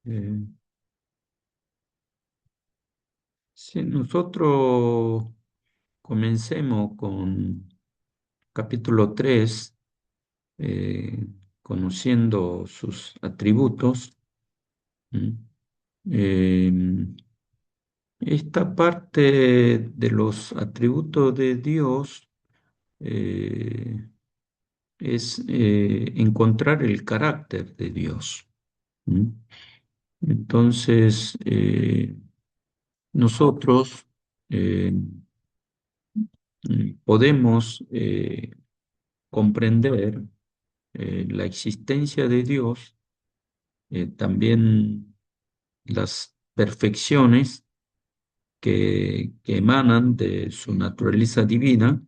Eh, si nosotros comencemos con capítulo 3, eh, conociendo sus atributos. ¿Mm? Eh, Esta parte de los atributos de Dios eh, es encontrar el carácter de Dios. ¿Mm? Entonces, nosotros eh, podemos comprender la existencia de Dios, también las perfecciones que emanan de su naturaleza divina.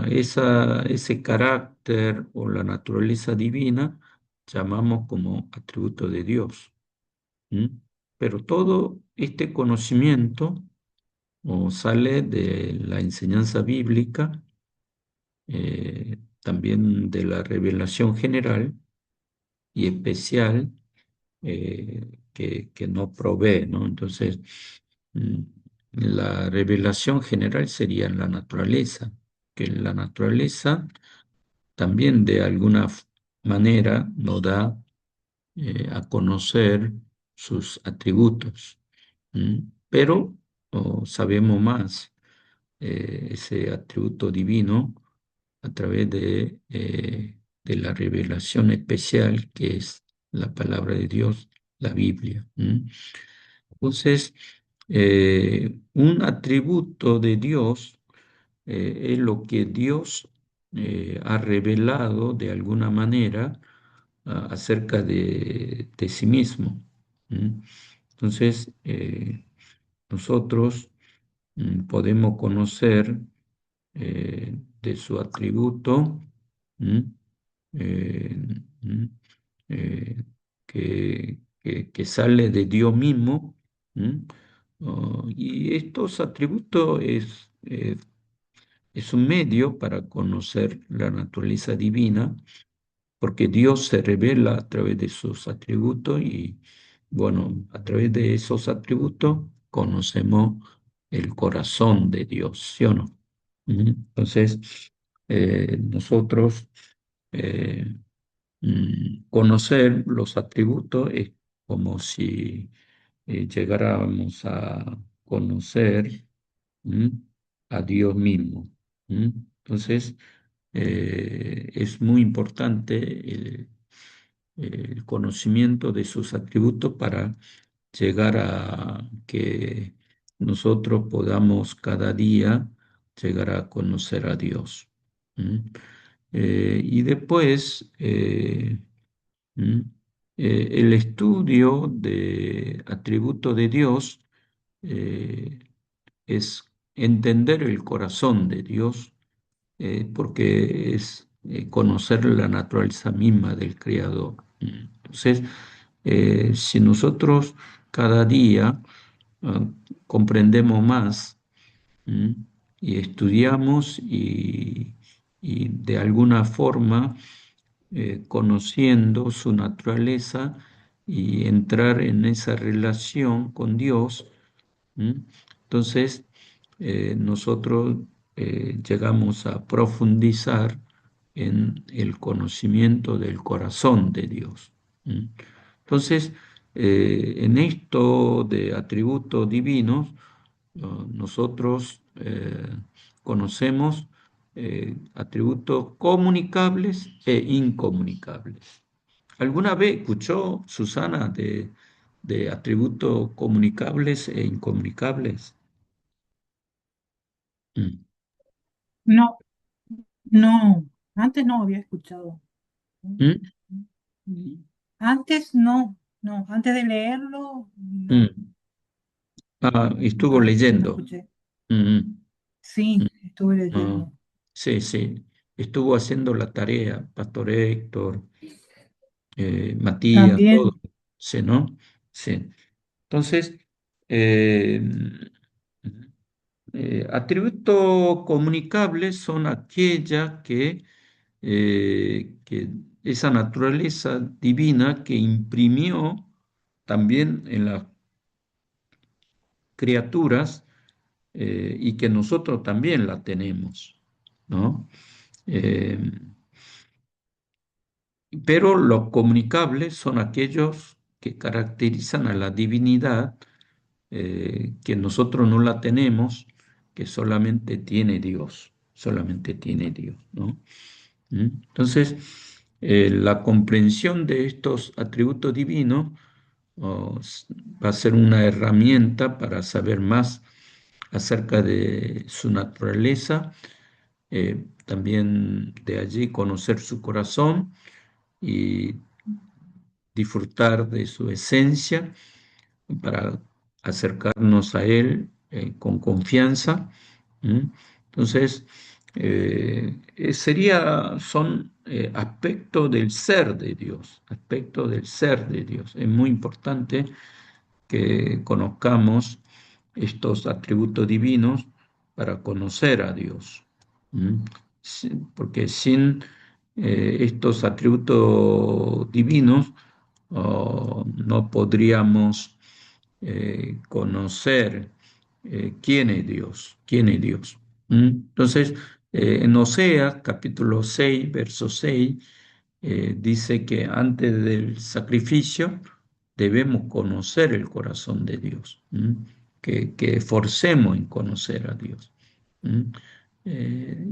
Ese carácter o la naturaleza divina llamamos como atributo de Dios. ¿Mm? Pero todo este conocimiento sale de la enseñanza bíblica, también de la revelación general y especial, que no provee, ¿no? Entonces, mm, la revelación general sería la naturaleza, que la naturaleza también de alguna manera nos da a conocer sus atributos. ¿Mm? Pero sabemos más ese atributo divino a través de la revelación especial que es la palabra de Dios, la Biblia. ¿Mm? Entonces, un atributo de Dios es lo que Dios ha revelado de alguna manera acerca de sí mismo. ¿Mm? Entonces, nosotros podemos conocer de su atributo. ¿Mm? eh, ¿Mm? eh, que sale de Dios mismo. ¿Mm? Y estos atributos es un medio para conocer la naturaleza divina, porque Dios se revela a través de sus atributos y, bueno, a través de esos atributos conocemos el corazón de Dios, ¿sí o no? Entonces, nosotros eh, conocer los atributos es como si llegáramos a conocer ¿m? A Dios mismo. ¿M? Entonces, es muy importante el conocimiento de sus atributos para llegar a que nosotros podamos cada día llegar a conocer a Dios. ¿M? Y después, ¿m? El estudio de atributos de Dios eh, es entender el corazón de Dios, porque es conocer la naturaleza misma del Creador. Entonces, si nosotros cada día ah, comprendemos más, ¿m? Y estudiamos y de alguna forma conociendo su naturaleza y entrar en esa relación con Dios. ¿Mm? Entonces, nosotros llegamos a profundizar en el conocimiento del corazón de Dios. ¿Mm? Entonces, en esto de atributos divinos, nosotros conocemos atributos comunicables e incomunicables. ¿Alguna vez escuchó, Susana, de atributos comunicables e incomunicables? Mm. No, no, antes no había escuchado. ¿Mm? Antes no, no, antes de leerlo, no, Mm. Estuvo nunca, nunca leyendo. escuché. Mm, mm, Sí, estuve ah, leyendo. sí, sí. Estuvo haciendo la tarea, Pastor Héctor, Matías, todo. También, Sí, ¿no? Sí. Entonces, eh, atributos comunicables son aquellas que esa naturaleza divina que imprimió también en las criaturas y que nosotros también la tenemos, ¿no? Eh, pero los comunicables son aquellos que caracterizan a la divinidad, que nosotros no la tenemos, que solamente tiene Dios, ¿no? ¿Mm? Entonces, la comprensión de estos atributos divinos va a ser una herramienta para saber más acerca de su naturaleza, también de allí conocer su corazón y disfrutar de su esencia para acercarnos a Él con confianza. ¿Mm? Entonces, son aspectos del ser de Dios, aspectos del ser de Dios. Es muy importante que conozcamos estos atributos divinos para conocer a Dios. ¿Mm? Porque sin estos atributos divinos no podríamos conocer quién es Dios. ¿Mm? Entonces, en Oseas capítulo 6, verso 6, dice que antes del sacrificio debemos conocer el corazón de Dios, ¿m? Que esforcemos en conocer a Dios. ¿M?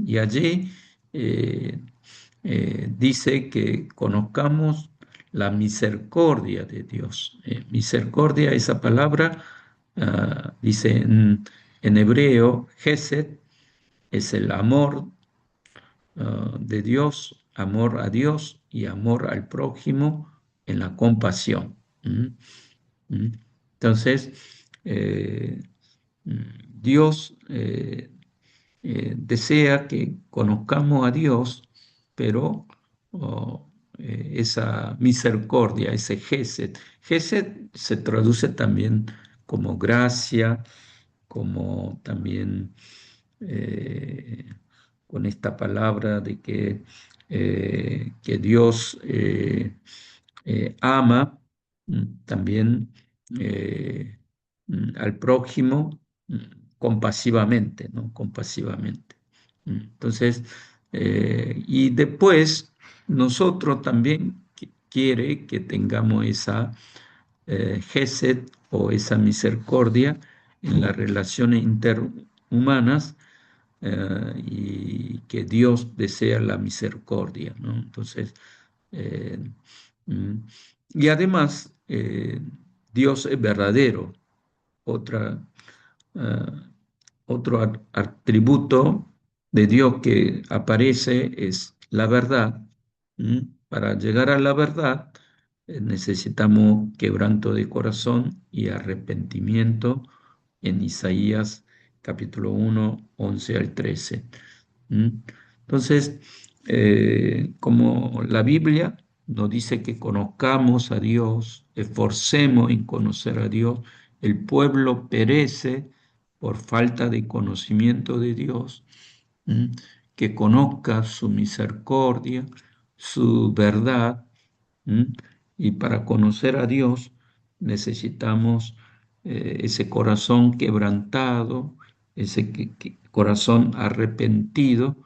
Y allí eh, dice que conozcamos la misericordia de Dios. Misericordia, esa palabra, dice en hebreo, Gesed, es el amor de Dios, amor a Dios y amor al prójimo en la compasión. ¿Mm? ¿Mm? Entonces, eh, Dios desea que conozcamos a Dios, pero esa misericordia, ese gesed, gesed se traduce también como gracia, como también eh, con esta palabra de que Dios ama también eh, al prójimo mm, compasivamente, ¿no? Compasivamente. Entonces, y después nosotros también quiere que tengamos esa gesed o esa misericordia en las relaciones interhumanas, y que Dios desea la misericordia, ¿no? Entonces, eh, mm, y además, Dios es verdadero. Otra, ah, otro atributo de Dios que aparece es la verdad. ¿Mm? Para llegar a la verdad necesitamos quebranto de corazón y arrepentimiento en Isaías capítulo 1 11 al 13. ¿Mm? Entonces, como la Biblia nos dice que conozcamos a Dios, esforcemos en conocer a Dios, el pueblo perece por falta de conocimiento de Dios, ¿m? Que conozca su misericordia, su verdad, ¿m? Y para conocer a Dios necesitamos ese corazón quebrantado, ese corazón arrepentido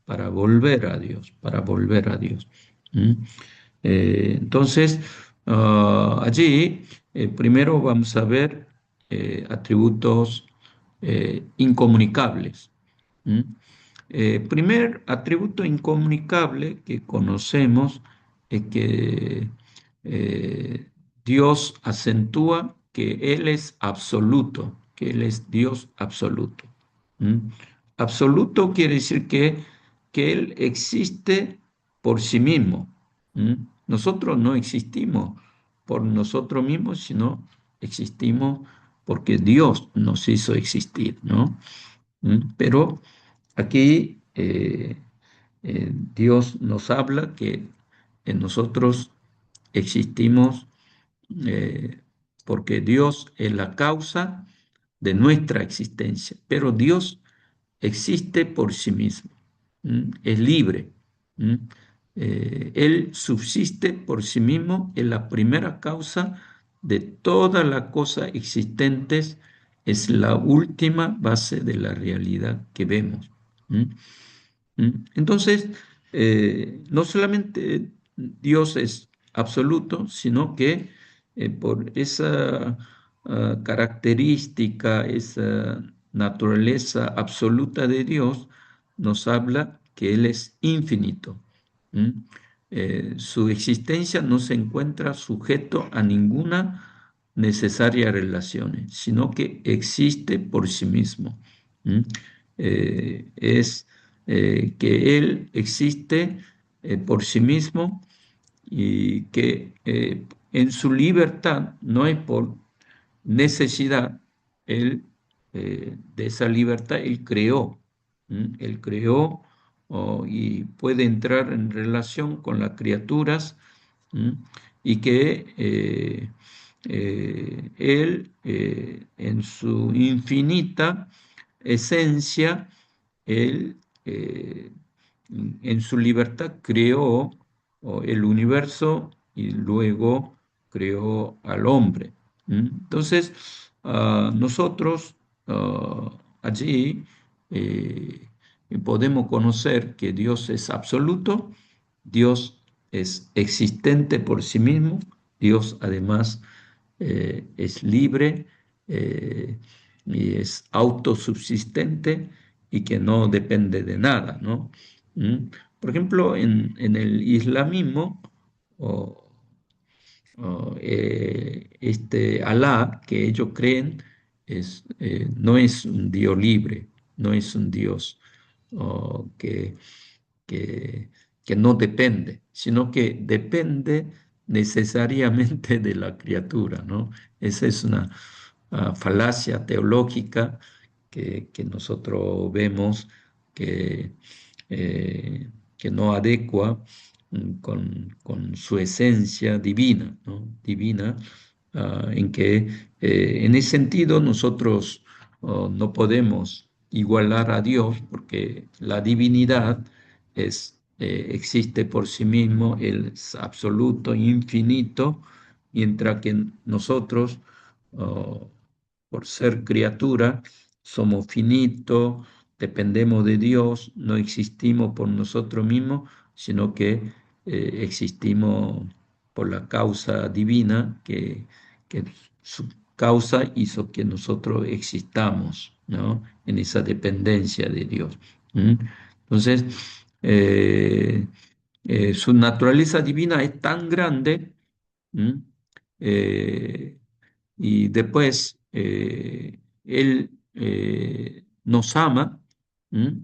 para volver a Dios, para volver a Dios. ¿M? Entonces, allí primero vamos a ver atributos incomunicables. ¿Mm? Primer atributo incomunicable que conocemos es que eh, Dios acentúa que Él es absoluto, que Él es Dios absoluto. ¿Mm? Absoluto quiere decir que Él existe por sí mismo. ¿Mm? Nosotros no existimos por nosotros mismos, sino existimos porque Dios nos hizo existir, ¿no? Pero aquí Dios nos habla que en nosotros existimos porque Dios es la causa de nuestra existencia, pero Dios existe por sí mismo, es libre. Él subsiste por sí mismo, es la primera causa de todas las cosas existentes, es la última base de la realidad que vemos. ¿Mm? Entonces, no solamente Dios es absoluto, sino que por esa característica, esa naturaleza absoluta de Dios, nos habla que Él es infinito. ¿Mm? Su existencia no se encuentra sujeto a ninguna necesaria relación, sino que existe por sí mismo. ¿Mm? Es que Él existe por sí mismo y que en su libertad no hay por necesidad, Él, de esa libertad, Él creó. Él creó y puede entrar en relación con las criaturas. ¿Mm? Y que Él, en su infinita esencia, Él, en su libertad, creó el universo y luego creó al hombre. Entonces, nosotros allí eh, podemos conocer que Dios es absoluto, Dios es existente por sí mismo, Dios además es libre eh, y es autosubsistente y que no depende de nada, ¿no? ¿Mm? Por ejemplo, en el islamismo, o, este Alá que ellos creen no es un Dios libre, no es un Dios que que, que no depende, sino que depende necesariamente de la criatura, ¿no? Esa es una falacia teológica que nosotros vemos que, eh, que no adecua con su esencia divina, ¿no? Divina, en que en ese sentido nosotros no podemos igualar a Dios porque la divinidad existe por sí mismo, Él es absoluto, infinito, mientras que nosotros, oh, por ser criatura, somos finitos, dependemos de Dios, no existimos por nosotros mismos, sino que existimos por la causa divina, que su causa hizo que nosotros existamos, ¿no? En esa dependencia de Dios. ¿Mm? Entonces, eh, su naturaleza divina es tan grande. ¿Mm? Eh, y después Él nos ama. ¿Mm?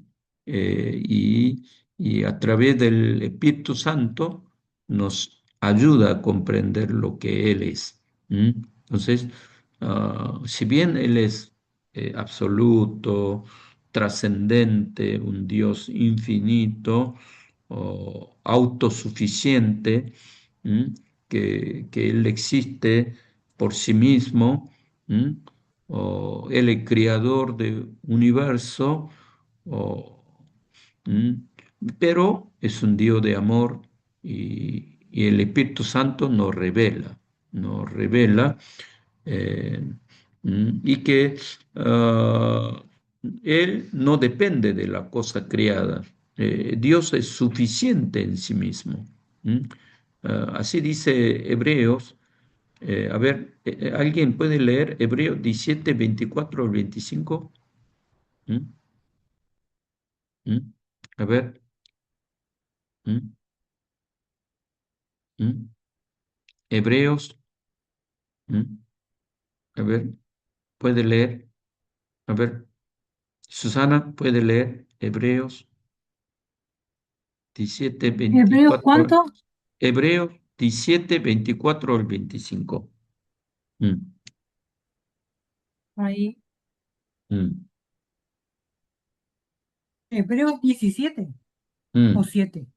Y a través del Espíritu Santo nos ayuda a comprender lo que Él es. ¿Mm? Entonces, si bien Él es absoluto, trascendente, un Dios infinito, o autosuficiente, ¿m? Que Él existe por sí mismo, ¿m? O Él es creador del universo, o, ¿m? Pero es un Dios de amor y el Espíritu Santo nos revela eh, y que Él no depende de la cosa creada. Dios es suficiente en sí mismo. ¿Mm? Así dice Hebreos. A ver, ¿alguien puede leer Hebreos 17, 24 al 25? ¿Mm? ¿Mm? A ver. ¿Mm? ¿Mm? Hebreos. ¿Mm? A ver, puede leer. A ver, Susana, puede leer Hebreos 17 ¿Hebreos 24. cuánto? Hebreos 17 24 al 25. Mm, Ahí. mm, ¿Hebreos 17 o mm, 7?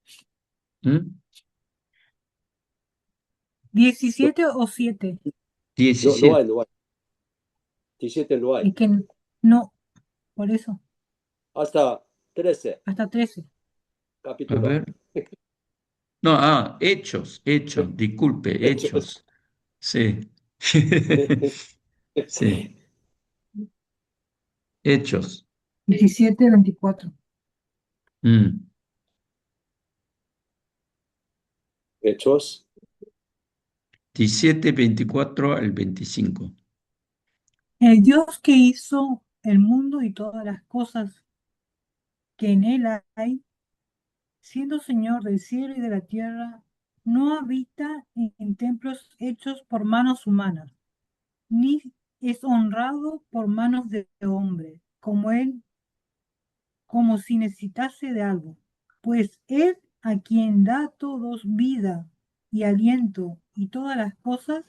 mm. 17 o 7. No, no 17. hay, no hay. 17 no hay. Es que no, por eso, Hasta 13, hasta 13. A capítulo. ver. No, Hechos, Hechos, disculpe, Hechos. Hechos. Sí. Sí, Hechos. 17, 24. Mm, Hechos 17, 24 al 25. El Dios que hizo el mundo y todas las cosas que en él hay, siendo Señor del cielo y de la tierra, no habita en templos hechos por manos humanas, ni es honrado por manos de hombre, como él, como si necesitase de algo. Pues él a quien da a todos vida y aliento y todas las cosas,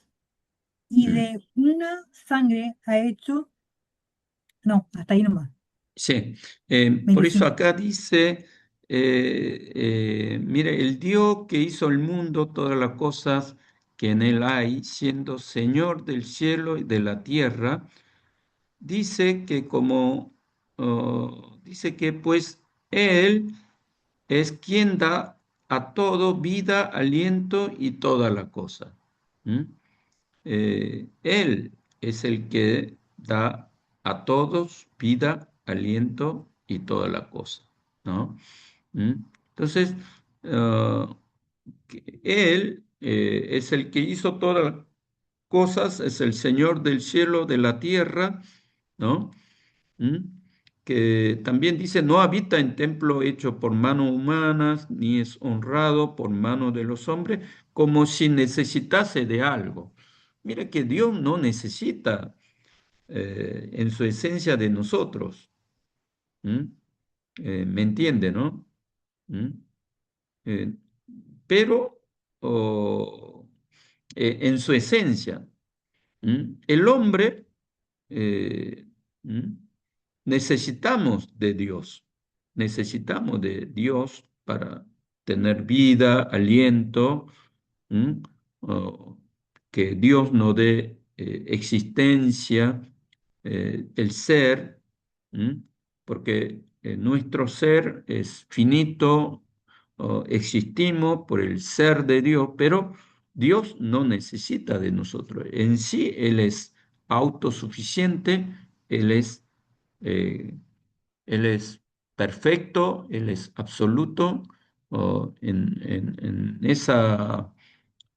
y Mm. de una sangre ha hecho, no, hasta ahí nomás, Sí, por eso 25. acá dice, mire, el Dios que hizo el mundo, todas las cosas que en él hay, siendo Señor del cielo y de la tierra, dice que dice que pues Él es quien da a todo vida, aliento y toda la cosa. ¿Mm? Él es el que da a todos vida, aliento y toda la cosa, ¿no? ¿Mm? Entonces, Él es el que hizo todas las cosas, es el Señor del cielo, de la tierra, ¿no? ¿Mm? Que también dice, no habita en templo hecho por manos humanas, ni es honrado por mano de los hombres, como si necesitase de algo. Mira que Dios no necesita en su esencia de nosotros. ¿Mm? ¿Me entiende, no? ¿Mm? Eh, pero oh, en su esencia, el hombre eh, ¿Mm? Necesitamos de Dios para tener vida, aliento, ¿Mm? O que Dios nos dé existencia, el ser, ¿Mm? Porque nuestro ser es finito, existimos por el ser de Dios, pero Dios no necesita de nosotros. En sí, Él es autosuficiente, Él es, eh, Él es perfecto, Él es absoluto. En esa,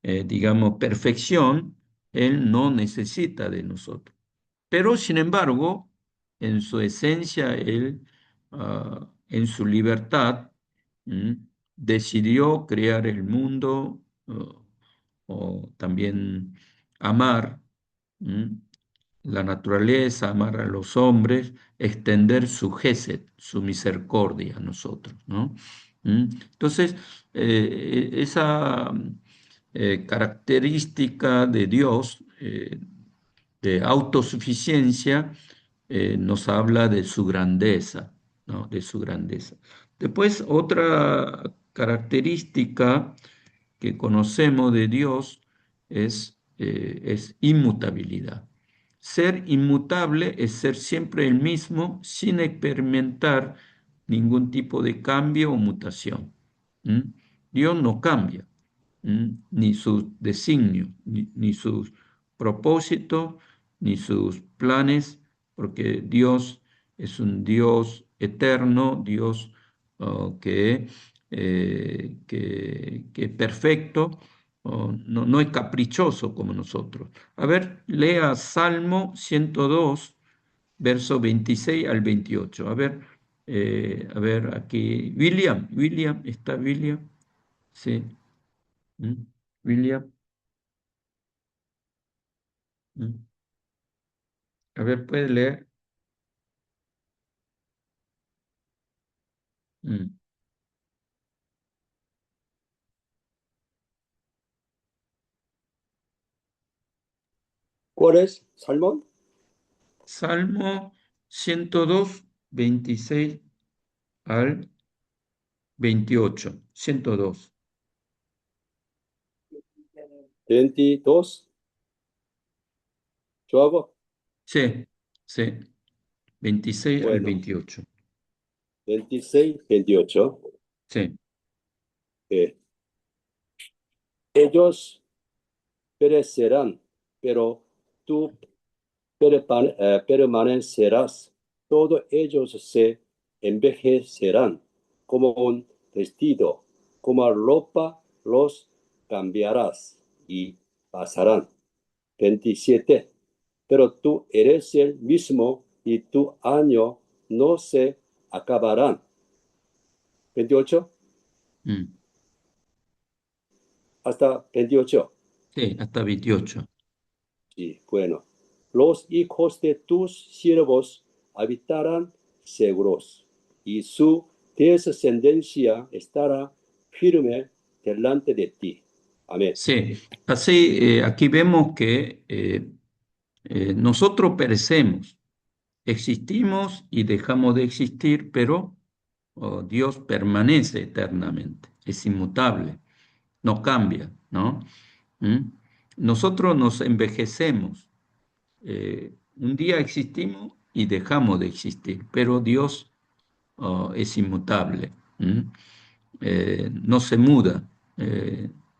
digamos, perfección, Él no necesita de nosotros. Pero, sin embargo, en su esencia, Él, en su libertad, ¿m? Decidió crear el mundo, o también amar, ¿m? La naturaleza, amar a los hombres, extender su gesed, su misericordia a nosotros, ¿no? Entonces, esa característica de Dios, de autosuficiencia, nos habla de su grandeza, ¿no? De su grandeza. Después, otra característica que conocemos de Dios es inmutabilidad. Ser inmutable es ser siempre el mismo sin experimentar ningún tipo de cambio o mutación. ¿Mm? Dios no cambia, ni sus designios, ni sus propósitos, ni sus planes, porque Dios es un Dios eterno, Dios que es perfecto, no es caprichoso como nosotros. A ver, lea Salmo 102, verso 26 al 28. A ver aquí. William, ¿está William? Sí. ¿Mm? William. ¿Mm? A ver, ¿puede leer? Mm. ¿Cuál es? ¿Salmón? Salmo 102, 26 al 28. 102. 22. ¿Yo hago? Sí, sí. 26 al Bueno, 28. 26, 28. Sí. Ellos perecerán, pero tú permanecerás. Todos ellos se envejecerán como un vestido, como ropa los cambiarás y pasarán. 27. Pero tú eres el mismo y tu año no se acabarán. 28. Mm. Hasta 28. Sí, hasta 28. Sí, bueno. Los hijos de tus siervos habitarán seguros y su descendencia estará firme delante de ti. Amén. Sí, así aquí vemos que nosotros perecemos, existimos y dejamos de existir, pero oh, Dios permanece eternamente, es inmutable, no cambia, ¿no? ¿Mm? Nosotros nos envejecemos, un día existimos y dejamos de existir, pero Dios oh, es inmutable, ¿Mm? No se muda,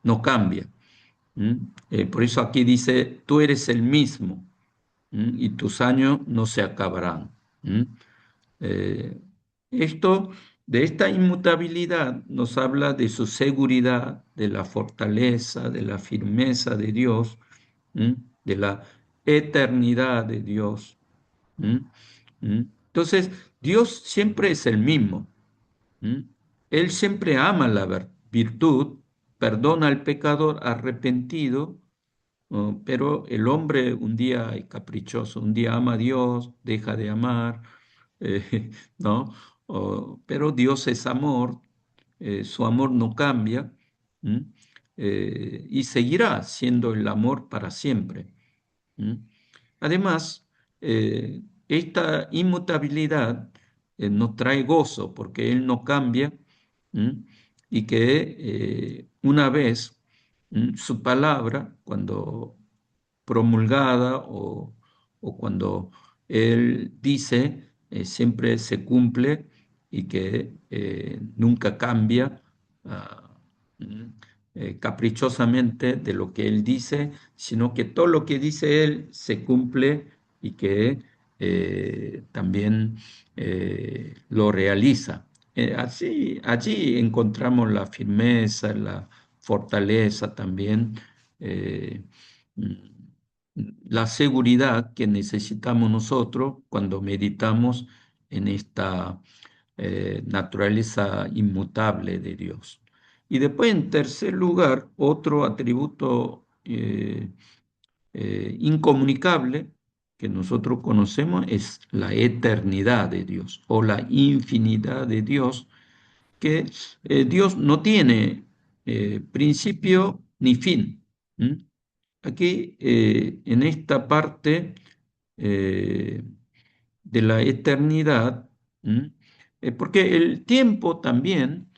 no cambia. ¿Mm? Por eso aquí dice, tú eres el mismo, y tus años no se acabarán. ¿Mm? Eh, esto, de esta inmutabilidad nos habla de su seguridad, de la fortaleza, de la firmeza de Dios, ¿Mm? de la eternidad de Dios. ¿Mm? ¿Mm? Entonces, Dios siempre es el mismo. ¿Mm? Él siempre ama la virtud, perdona al pecador arrepentido. Oh, pero el hombre un día es caprichoso, un día ama a Dios, deja de amar, ¿no? Oh, pero Dios es amor, su amor no cambia, ¿m? Y seguirá siendo el amor para siempre. ¿M? Además, esta inmutabilidad nos trae gozo porque Él no cambia, ¿m? Y que una vez su palabra, cuando promulgada o cuando Él dice, siempre se cumple y que nunca cambia ah, mm, caprichosamente de lo que Él dice, sino que todo lo que dice Él se cumple y que también lo realiza. Así, allí encontramos la firmeza, la fortaleza también. eh, mm, la seguridad que necesitamos nosotros cuando meditamos en esta naturaleza inmutable de Dios. Y después, en tercer lugar, otro atributo incomunicable que nosotros conocemos es la eternidad de Dios o la infinidad de Dios, que Dios no tiene principio ni fin. ¿Mm? Aquí, en esta parte eh, de la eternidad, ¿m? Porque el tiempo también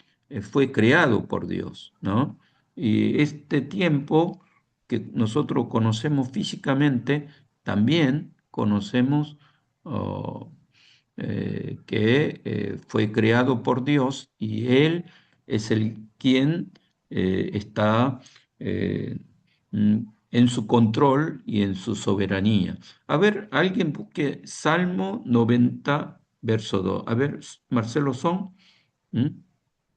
fue creado por Dios, ¿no? Y este tiempo que nosotros conocemos físicamente, también conocemos oh, que fue creado por Dios y Él es el quien está eh, mm, en su control y en su soberanía. A ver, alguien busque Salmo 90, verso 2. A ver, Marcelo Son. ¿Mm?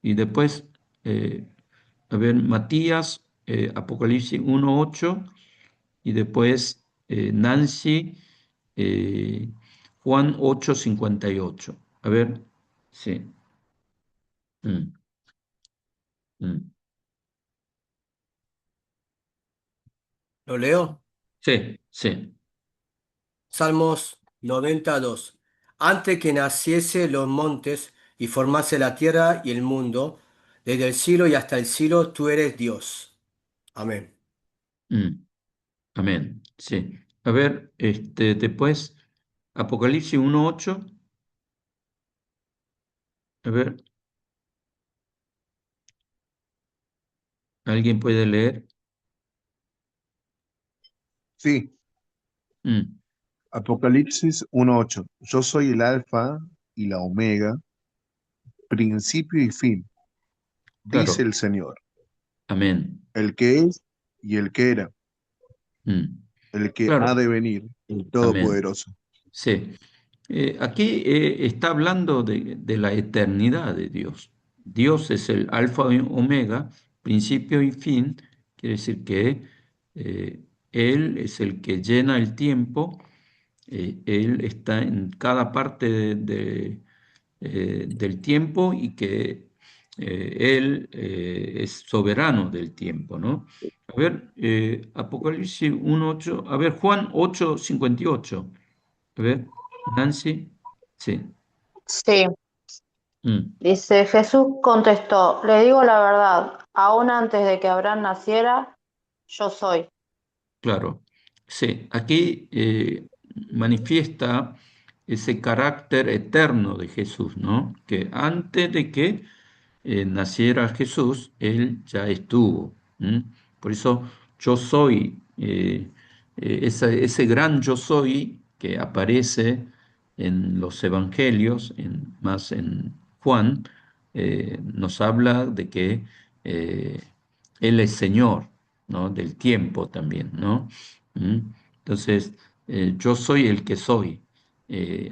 Y después, eh, a ver, Matías, Apocalipsis 1:8. Y después, Nancy, eh, Juan 8:58. A ver, sí. Mm, mm. ¿Lo leo? Sí, sí. Salmos 92. Antes que naciese los montes y formase la tierra y el mundo, desde el cielo y hasta el cielo, tú eres Dios. Amén. Mm, amén. Sí. A ver, después, Apocalipsis 1:8. A ver, ¿alguien puede leer? Sí, Mm, Apocalipsis 1:8. Yo soy el Alfa y la Omega, principio y fin, dice claro. el Señor, Amén. el que es y el que era, Mm. el que ha Claro, de venir, el amén. Todopoderoso. Sí. Aquí está hablando de la eternidad de Dios. Dios es el alfa y omega, principio y fin. Quiere decir que Él es el que llena el tiempo. Él está en cada parte del tiempo y que Él es soberano del tiempo, ¿no? A ver, Apocalipsis 1:8, a ver, Juan 8:58. A ver, Nancy, sí. Sí, Mm. dice, Jesús contestó, le digo la verdad, aún antes de que Abraham naciera, yo soy. Claro, sí, aquí manifiesta ese carácter eterno de Jesús, ¿no? Que antes de que naciera Jesús, Él ya estuvo. ¿M? Por eso yo soy, ese gran yo soy que aparece en los evangelios, más en Juan, nos habla de que eh, Él es Señor, ¿no? Del tiempo también, ¿no? ¿Mm? Entonces, yo soy el que soy.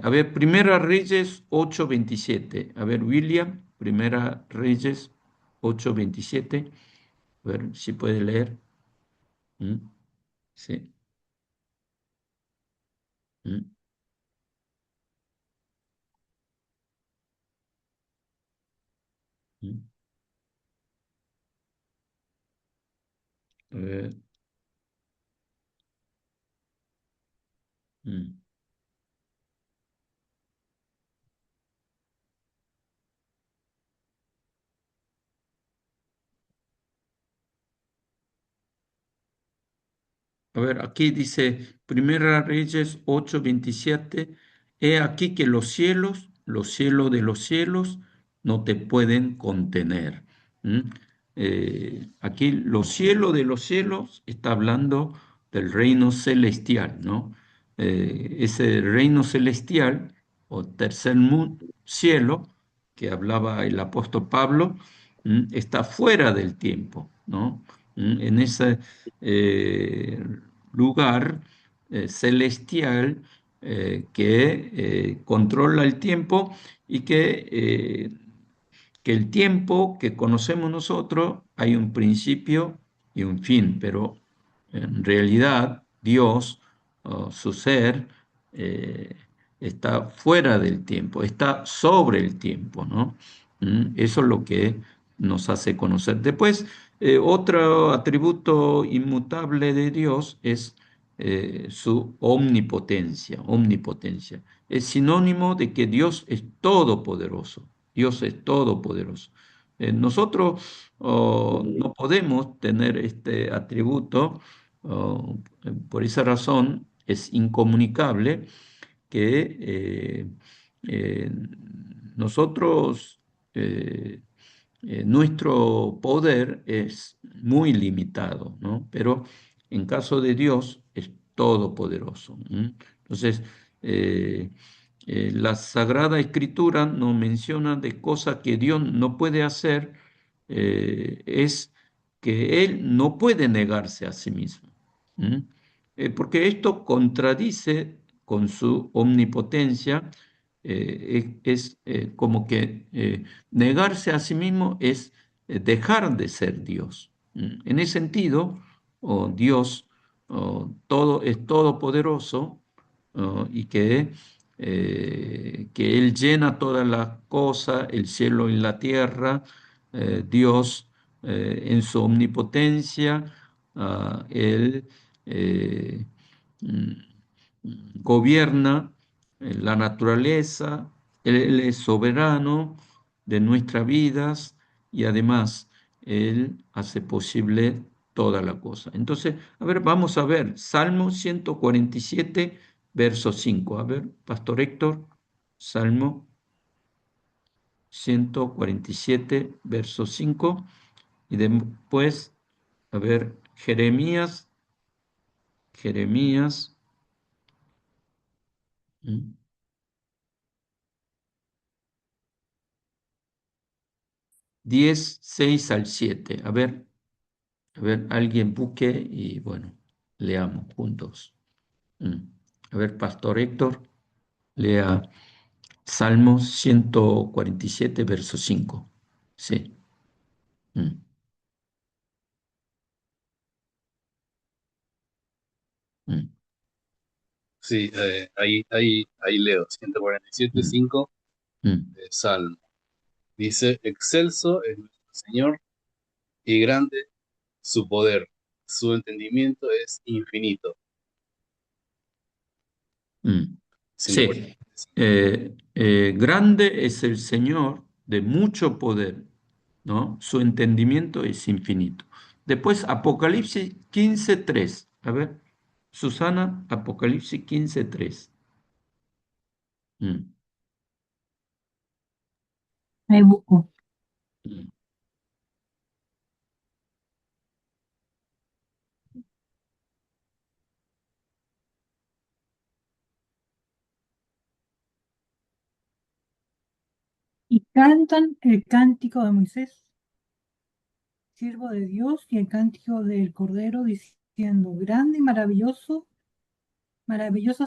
A ver, Primera Reyes 8:27. A ver, William, Primera Reyes 8:27. A ver si puede leer. ¿Mm? Sí. ¿Mm? ¿Mm? A ver. ¿Mm? A ver, aquí dice Primera Reyes 8:27. He aquí que los cielos de los cielos, no te pueden contener. ¿Mm? Aquí los cielos de los cielos está hablando del reino celestial, ¿no? Ese reino celestial o cielo que hablaba el apóstol Pablo, está fuera del tiempo, ¿no? En ese eh, lugar celestial que controla el tiempo y que el tiempo que conocemos nosotros hay un principio y un fin, pero en realidad Dios, su ser, eh, está fuera del tiempo, está sobre el tiempo, ¿no? Eso es lo que nos hace conocer. Después, otro atributo inmutable de Dios es su omnipotencia, omnipotencia. Es sinónimo de que Dios es todopoderoso. Dios es todopoderoso. Nosotros no podemos tener este atributo, oh, por esa razón es incomunicable que eh, nosotros, nuestro poder es muy limitado, ¿no? Pero en caso de Dios es todopoderoso. Entonces, eh, la Sagrada Escritura nos menciona de cosas que Dios no puede hacer, es que Él no puede negarse a sí mismo. ¿Mm? Porque esto contradice con su omnipotencia, es como que negarse a sí mismo es dejar de ser Dios. En ese sentido, Dios todo, es todopoderoso, y que Él llena todas las cosas, el cielo y la tierra. Dios en su omnipotencia, Él eh, mm, gobierna la naturaleza, Él es soberano de nuestras vidas y además Él hace posible toda la cosa. Entonces, a ver, vamos a ver, Salmo 147, verso 5. A ver, Pastor Héctor, Salmo 147, verso 5. Y después, a ver, Jeremías, ¿m? 10, 6 al 7. A ver, alguien busque y bueno. leamos juntos. Mm. A ver, Pastor Héctor, lea Salmos 147, verso 5. Sí. Mm, mm, Sí, ahí leo, 147, mm, 5 mm, de Salmo. Dice, excelso es nuestro Señor y grande su poder, su entendimiento es infinito. mm. Sí. 145. Grande es el Señor de mucho poder, ¿no? Su entendimiento es infinito. Después, Apocalipsis 15:3. A ver, Susana, Apocalipsis 15:3. Mm, Ahí busco. mm. Y cantan el cántico de Moisés, siervo de Dios, y el cántico del Cordero, diciendo, grande y maravillosas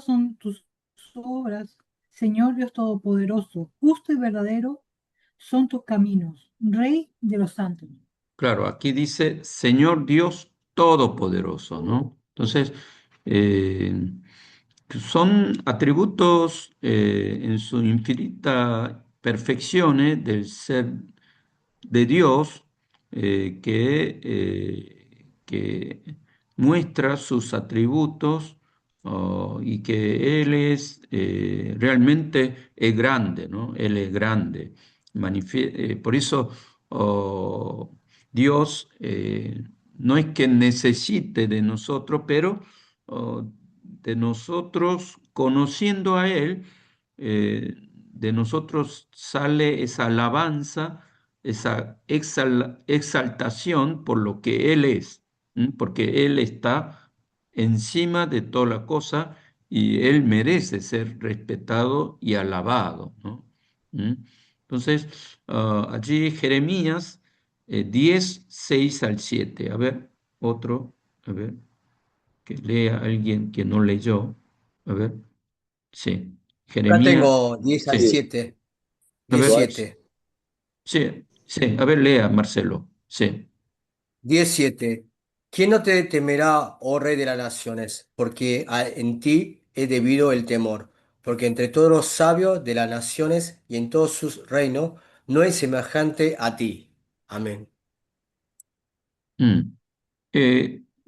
son tus obras, Señor Dios Todopoderoso, justo y verdadero son tus caminos, Rey de los santos. Claro, aquí dice Señor Dios Todopoderoso, ¿no? Entonces, eh, son atributos en su infinita perfecciones del ser de Dios que muestra sus atributos y que Él es realmente es grande, ¿no? Él es grande. Por eso oh, Dios no es que necesite de nosotros, pero de nosotros conociendo a Él, de nosotros sale esa alabanza, esa exaltación por lo que Él es, ¿m? Porque Él está encima de toda la cosa y Él merece ser respetado y alabado, ¿no? ¿M? Entonces, allí Jeremías 10, 6 al 7. A ver, otro, a ver, que lea alguien que no leyó. A ver, sí. Acá Jeremías, tengo 10 al sí. Sí, 7. A 10 ver, 7. sí, sí. A ver, lea, Marcelo. Sí. 17. ¿Quién no te temerá, oh Rey de las naciones? Porque en ti es debido el temor. Porque entre todos los sabios de las naciones y en todos sus reinos no hay semejante a ti. Amén. Mm.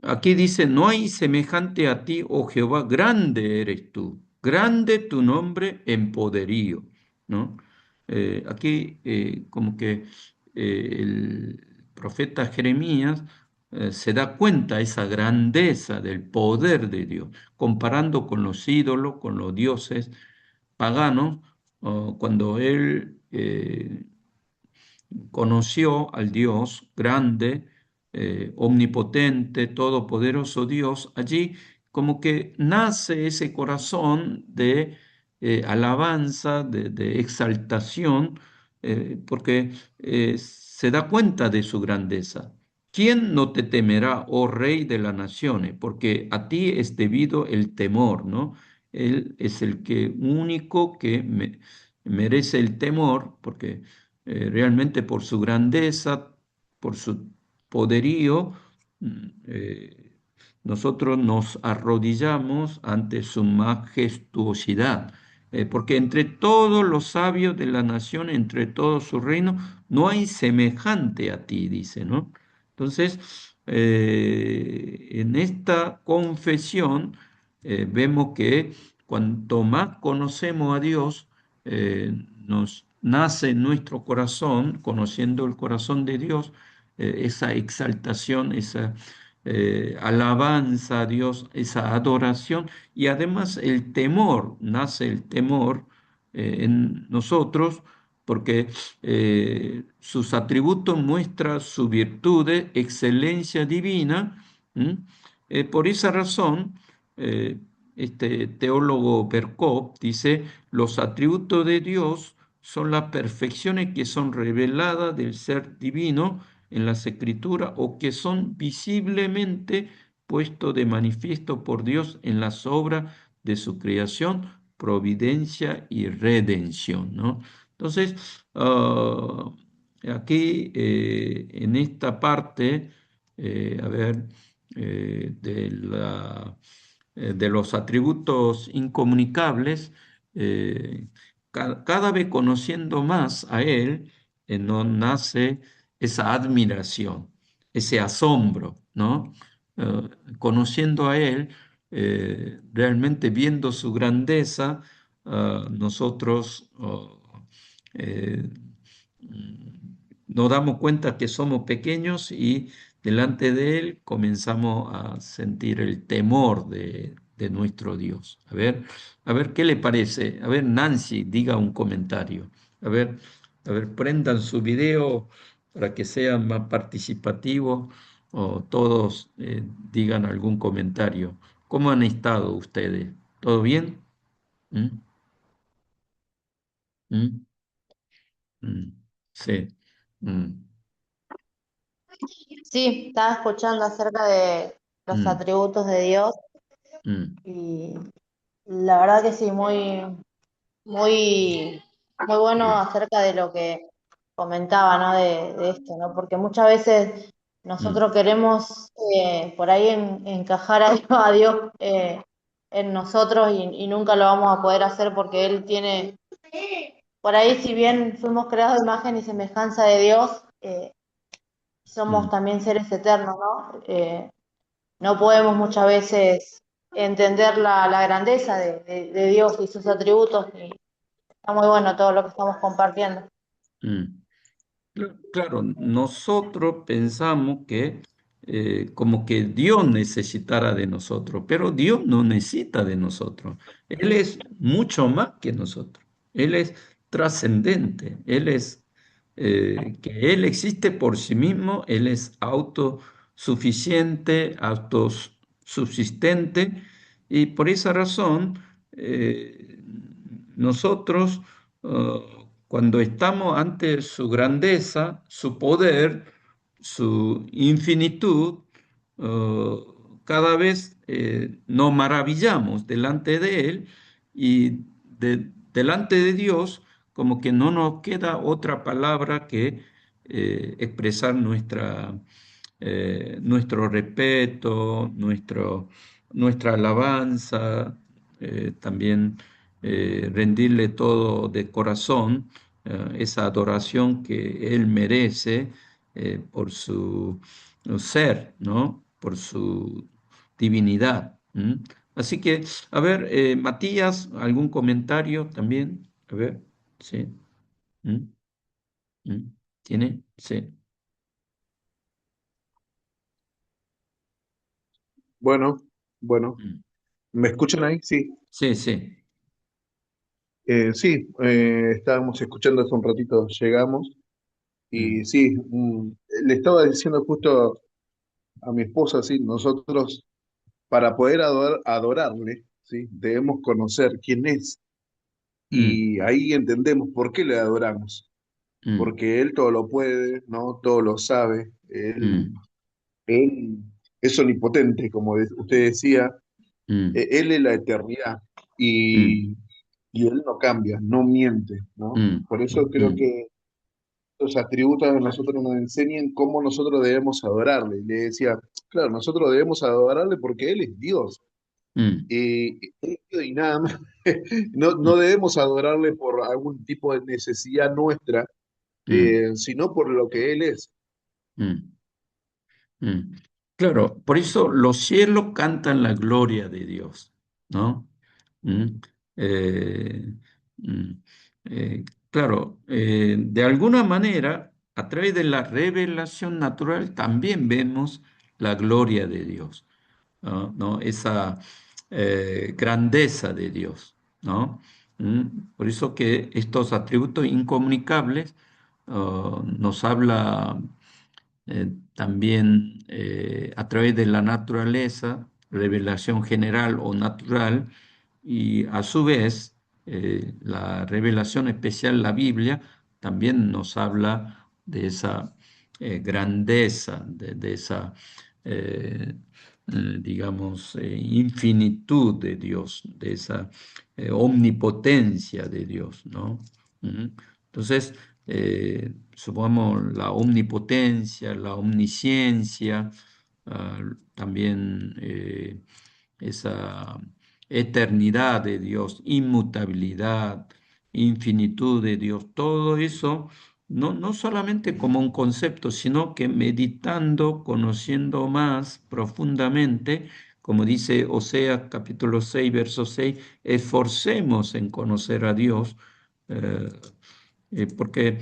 Aquí dice, no hay semejante a ti, oh Jehová, grande eres tú, grande tu nombre en poderío, ¿no? Aquí como que el profeta Jeremías se da cuenta de esa grandeza del poder de Dios, comparando con los ídolos, con los dioses paganos, cuando él conoció al Dios grande, omnipotente, todopoderoso Dios, allí como que nace ese corazón de alabanza, de exaltación, porque se da cuenta de su grandeza. ¿Quién no te temerá, oh Rey de las naciones? Porque a ti es debido el temor, ¿no? Él es el que único que merece el temor, porque realmente por su grandeza, por su poderío, nosotros nos arrodillamos ante su majestuosidad, porque entre todos los sabios de la nación, entre todo su reino, no hay semejante a ti, dice, ¿no? Entonces, en esta confesión vemos que cuanto más conocemos a Dios, nos nace en nuestro corazón, conociendo el corazón de Dios, esa exaltación, esa alabanza a Dios, esa adoración y además el temor, nace el temor en nosotros porque sus atributos muestran su virtud, excelencia divina. ¿M? Por esa razón, eh, este teólogo Berkov dice, los atributos de Dios son las perfecciones que son reveladas del ser divino en las escrituras o que son visiblemente puesto de manifiesto por Dios en las obras de su creación, providencia y redención, ¿no? Entonces, aquí en esta parte, a ver, de de los atributos incomunicables, cada vez conociendo más a Él, nos nace esa admiración, ese asombro, ¿no? Conociendo a Él, realmente viendo su grandeza, nosotros eh, nos damos cuenta que somos pequeños y delante de Él comenzamos a sentir el temor de nuestro Dios. A ver qué le parece. A ver, Nancy, diga un comentario. A ver, prendan su video para que sean más participativos o todos digan algún comentario. ¿Cómo han estado ustedes? ¿Todo bien? ¿Mm? ¿Mm? ¿Mm? Sí. ¿Mm? Sí, estaba escuchando acerca de los ¿Mm? atributos de Dios ¿Mm? y la verdad que sí, muy, muy bueno acerca de lo que comentaba, ¿no? De esto, ¿no? Porque muchas veces ¿Mm? nosotros queremos por ahí encajar a Dios en nosotros y nunca lo vamos a poder hacer porque Él tiene, por ahí si bien fuimos creados de imagen y semejanza de Dios, somos ¿Mm? también seres eternos, ¿no? No podemos muchas veces entender la grandeza de Dios y sus atributos y está muy bueno todo lo que estamos compartiendo. ¿Mm? Claro, nosotros pensamos que como que Dios necesitara de nosotros, pero Dios no necesita de nosotros. Él es mucho más que nosotros. Él es trascendente. Él es que Él existe por sí mismo. Él es autosuficiente, autosubsistente, y por esa razón nosotros cuando estamos ante su grandeza, su poder, su infinitud, eh, cada vez nos maravillamos delante de Él y delante de Dios como que no nos queda otra palabra que expresar nuestro respeto, nuestra alabanza, también rendirle todo de corazón, esa adoración que Él merece por su ser, ¿no? Por su divinidad. ¿M? Así que, a ver, Matías, ¿algún comentario también? A ver, sí. ¿M? ¿M? ¿Tiene? Sí. Bueno, bueno, ¿M? ¿me escuchan ahí? Sí. Sí, sí. Sí, estábamos escuchando hace un ratito, llegamos, y ¿M? sí, le estaba diciendo justo a mi esposa, sí, nosotros para poder adorarle, sí, debemos conocer quién es, ¿M? y ahí entendemos por qué le adoramos, ¿M? porque Él todo lo puede, ¿no? Todo lo sabe, ¿M? Él es omnipotente, como usted decía, ¿M? Él es la eternidad, ¿M? y Él no cambia, no miente, ¿no? ¿M? Por eso creo ¿M? que los atributos a nosotros nos enseñan cómo nosotros debemos adorarle. Y le decía, claro, nosotros debemos adorarle porque Él es Dios. ¿M? Y nada más. No, no debemos adorarle por algún tipo de necesidad nuestra, ¿M? sino por lo que Él es. ¿M? Mm. Claro, por eso los cielos cantan la gloria de Dios, ¿no? Mm. Eh, mm. Claro, de alguna manera, a través de la revelación natural, también vemos la gloria de Dios, ¿no? ¿No? Esa grandeza de Dios, ¿no? Por eso que estos atributos incomunicables nos habla también a través de la naturaleza, revelación general o natural, y a su vez la revelación especial, la Biblia, también nos habla de esa grandeza, de esa eh, digamos, infinitud de Dios, de esa omnipotencia de Dios, ¿no? Entonces, supongamos la omnipotencia, la omnisciencia, ah, también esa eternidad de Dios, inmutabilidad, infinitud de Dios, todo eso, no solamente como un concepto, sino que meditando, conociendo más profundamente, como dice Oseas capítulo 6 verso 6, esforcemos en conocer a Dios, eh, porque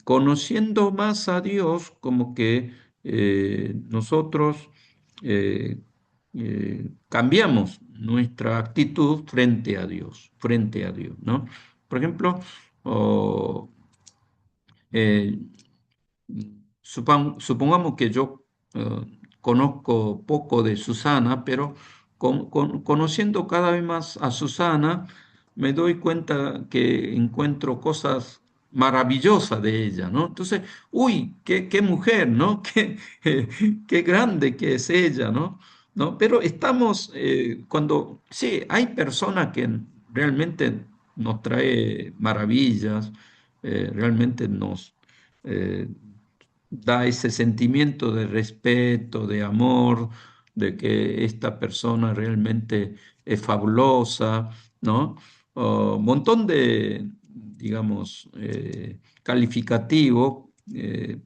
conociendo más a Dios, como que nosotros eh, cambiamos nuestra actitud frente a Dios, ¿no? Por ejemplo, o, eh, supongamos que yo conozco poco de Susana, pero conociendo cada vez más a Susana, me doy cuenta que encuentro cosas maravillosas de ella, ¿no? Entonces, uy, qué mujer, ¿no? Qué grande que es ella, ¿no? ¿No? Pero estamos, sí, hay personas que realmente nos trae maravillas, realmente eh, da ese sentimiento de respeto, de amor, de que esta persona realmente es fabulosa, ¿no? Montón de, digamos, calificativo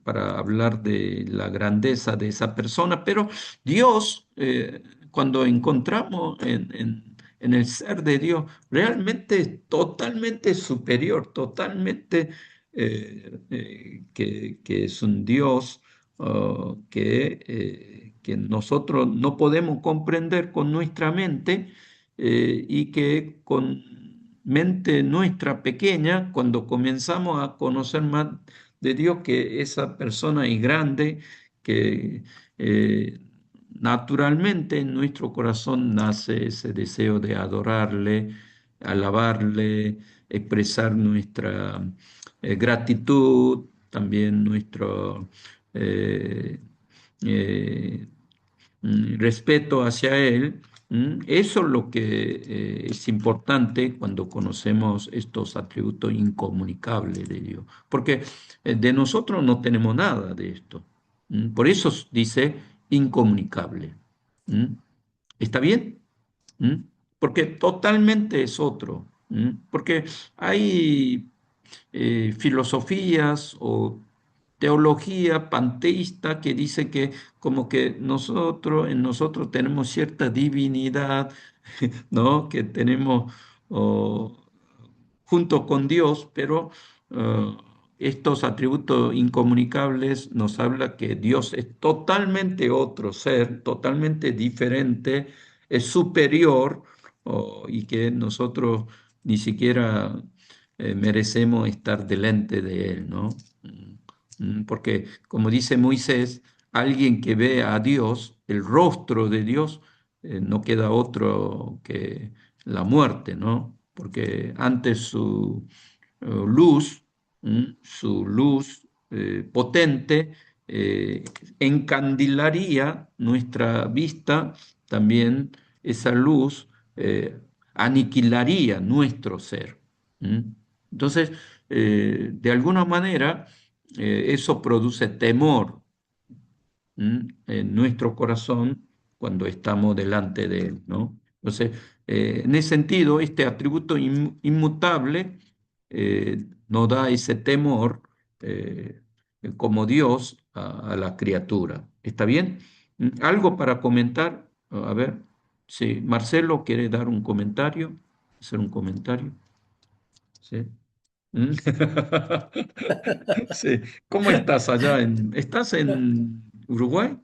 para hablar de la grandeza de esa persona, pero Dios, cuando encontramos en el ser de Dios, realmente es totalmente superior, totalmente que es un Dios que nosotros no podemos comprender con nuestra mente y que con mente nuestra pequeña, cuando comenzamos a conocer más de Dios, que esa persona es grande, que naturalmente en nuestro corazón nace ese deseo de adorarle, alabarle, expresar nuestra gratitud, también nuestro eh, eh, respeto hacia Él. Eso es lo que es importante cuando conocemos estos atributos incomunicables de Dios, porque de nosotros no tenemos nada de esto. Por eso dice incomunicable. ¿Mm? ¿Está bien? ¿Mm? Porque totalmente es otro. Porque hay filosofías o teología panteísta que dice que como que en nosotros tenemos cierta divinidad, ¿no? Que tenemos oh, junto con Dios, pero estos atributos incomunicables nos habla que Dios es totalmente otro ser, totalmente diferente, es superior, y que nosotros ni siquiera merecemos estar delante de Él, ¿no? Porque, como dice Moisés, alguien que ve a Dios, el rostro de Dios, no queda otro que la muerte, ¿no? Porque antes luz, su luz potente, encandilaría nuestra vista, también esa luz aniquilaría nuestro ser. ¿Mm? Entonces, de alguna manera, eso produce temor en nuestro corazón cuando estamos delante de Él, ¿no? Entonces, en ese sentido, este atributo inmutable nos da ese temor como Dios a la criatura. ¿Está bien? ¿Algo para comentar? A ver, si Marcelo quiere dar un comentario, hacer un comentario. ¿Sí? ¿Mm? Sí. ¿Cómo estás allá? ¿Estás en Uruguay? Mm,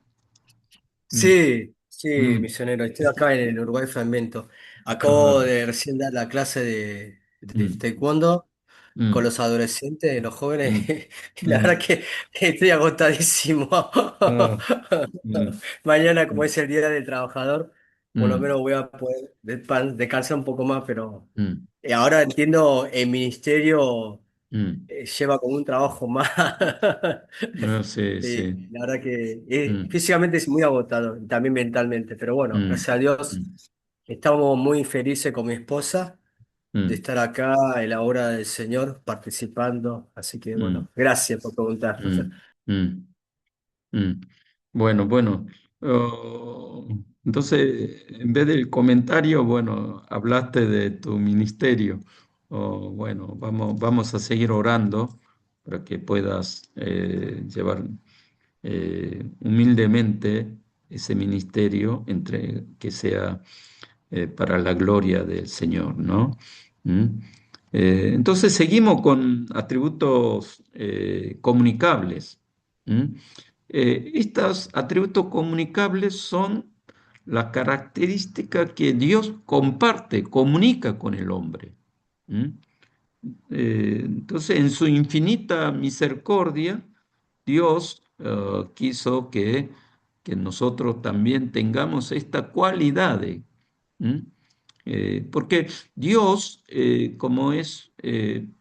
Sí, sí, mm, misionero. Estoy acá en el Uruguay Fragmento. Acabo ah, de recién dar la clase de mm, taekwondo con mm, los adolescentes, los jóvenes. mm, Y la verdad mm, que estoy agotadísimo. ah, mm, Mañana, como mm, es el Día del Trabajador, por lo mm, menos voy a poder descansar un poco más, pero mm, ahora entiendo el ministerio. mm, lleva como un trabajo más. no, sí, Sí, sí. la verdad que Mm, físicamente es muy agotador, y también mentalmente, pero bueno, mm, gracias a Dios mm, estamos muy felices con mi esposa de mm, estar acá en la obra del Señor participando, así que mm, bueno, gracias por preguntar. mm, mm, mm. Bueno, bueno. Oh, entonces, en vez del comentario, bueno, hablaste de tu ministerio. Oh, bueno, vamos a seguir orando para que puedas llevar humildemente ese ministerio entre que sea para la gloria del Señor, ¿no? ¿Mm? Entonces seguimos con atributos comunicables. ¿Mm? Estos atributos comunicables son la característica que Dios comparte, comunica con el hombre. ¿Mm? Entonces, en su infinita misericordia, Dios quiso que nosotros también tengamos esta cualidad porque Dios, como es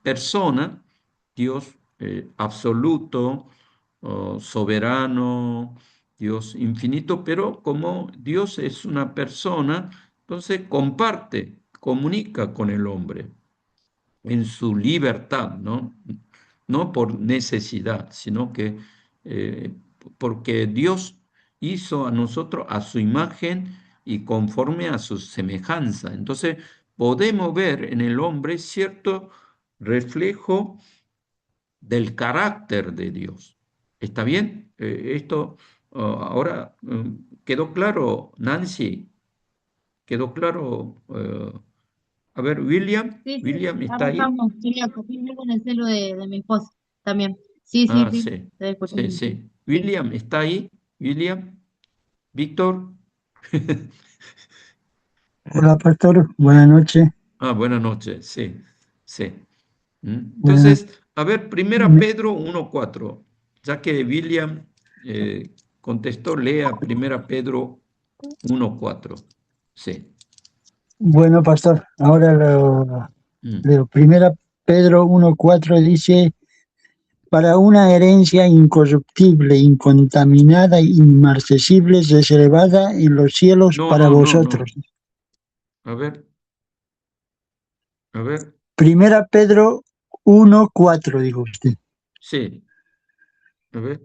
persona, Dios absoluto, soberano, Dios infinito, pero como Dios es una persona, entonces comparte, comunica con el hombre en su libertad, ¿no? No por necesidad, sino que eh, porque Dios hizo a nosotros a su imagen y conforme a su semejanza. Entonces, podemos ver en el hombre cierto reflejo del carácter de Dios. ¿Está bien? Esto ahora quedó claro, Nancy, quedó claro. A ver, William, Sí, sí, William, ¿está ahora ahí? estamos, estoy viendo en el celu de mi esposa también. Sí, sí, Ah, sí, sí, estoy sí, escuchando, sí, sí. sí. William, ¿está ahí? William, Víctor. Hola, pastor. Buenas noches. Ah, buenas noches, sí, sí. Buenas, Entonces, a ver, Primera me- Pedro 1:4, ya que William contestó, lea Primera Pedro 1:4. Sí. bueno, pastor. Ahora lo Mm. leo. Primera Pedro 1:4 dice, para una herencia incorruptible, incontaminada, inmarcesible, reservada en los cielos No, para no, no, vosotros. no. A ver, a ver, Primera Pedro 1:4 dijo usted. sí, a ver.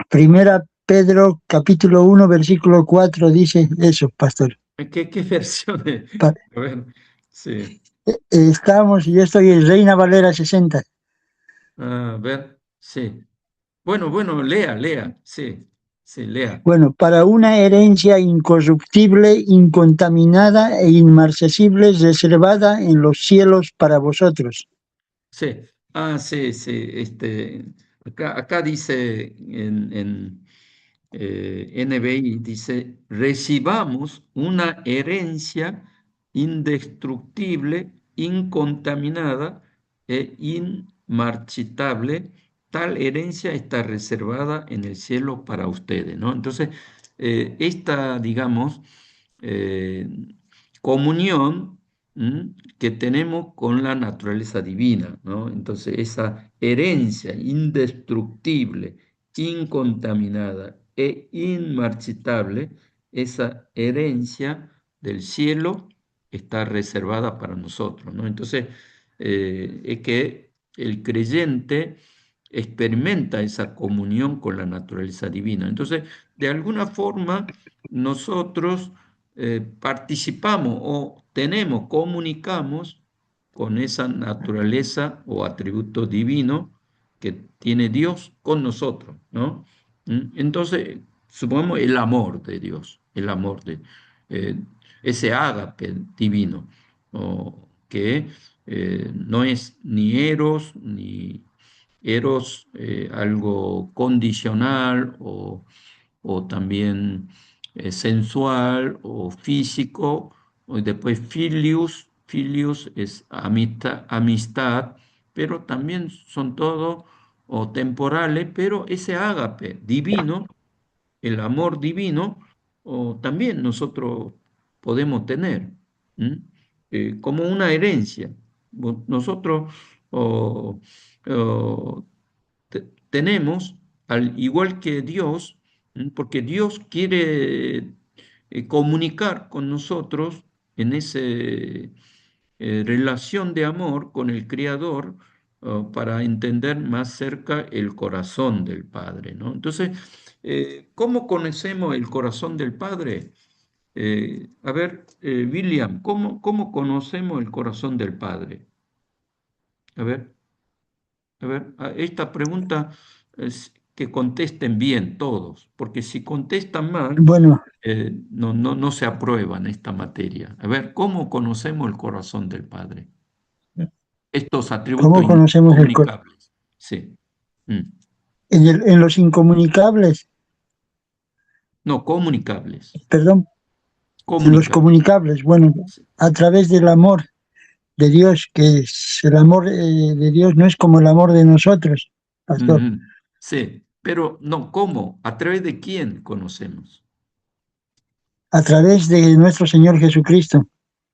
Primera Pedro capítulo 1 versículo 4 dice eso, pastor. ¿Qué versiones? Pa- A ver, sí. yo estoy en Reina Valera 60. A ver, sí. Bueno, bueno, lea, lea, sí, sí, lea. Bueno, para una herencia incorruptible, incontaminada e inmarcesible, reservada en los cielos para vosotros. Sí, sí, sí, acá dice en NBI, dice, recibamos una herencia indestructible, incontaminada e inmarchitable. Tal herencia está reservada en el cielo para ustedes, ¿no? Entonces, esta, digamos, eh, comunión que tenemos con la naturaleza divina, ¿no? Entonces, esa herencia indestructible, incontaminada e inmarchitable, esa herencia del cielo está reservada para nosotros, ¿no? Entonces, es que el creyente experimenta esa comunión con la naturaleza divina. Entonces, de alguna forma, nosotros participamos o tenemos, comunicamos con esa naturaleza o atributo divino que tiene Dios con nosotros, ¿no? Entonces, supongamos el amor de Dios, el amor de eh, ese ágape divino, que no es ni eros algo condicional o también sensual o físico, y después filius es amistad, amistad, pero también son todo o temporales, pero ese ágape divino, el amor divino, o también nosotros podemos tener como una herencia. Nosotros o, o, tenemos, al igual que Dios, porque Dios quiere comunicar con nosotros en esa relación de amor con el Creador, para entender más cerca el corazón del Padre, ¿no? Entonces, ¿cómo conocemos el corazón del Padre? A ver, William, ¿cómo conocemos el corazón del Padre? A ver. A ver, esta pregunta es que contesten bien todos, porque si contestan mal, Bueno, no se aprueba en esta materia. A ver, ¿cómo conocemos el corazón del Padre? Estos atributos ¿cómo conocemos incomunicables. Sí. Mm. en los incomunicables? No, comunicables. Perdón, en los Comunicables. comunicables, bueno, Sí. a través del amor de Dios, que es el amor de Dios no es como el amor de nosotros, pastor, Ujú. Sí, pero no, ¿cómo? ¿A través de quién conocemos? a través de nuestro Señor Jesucristo,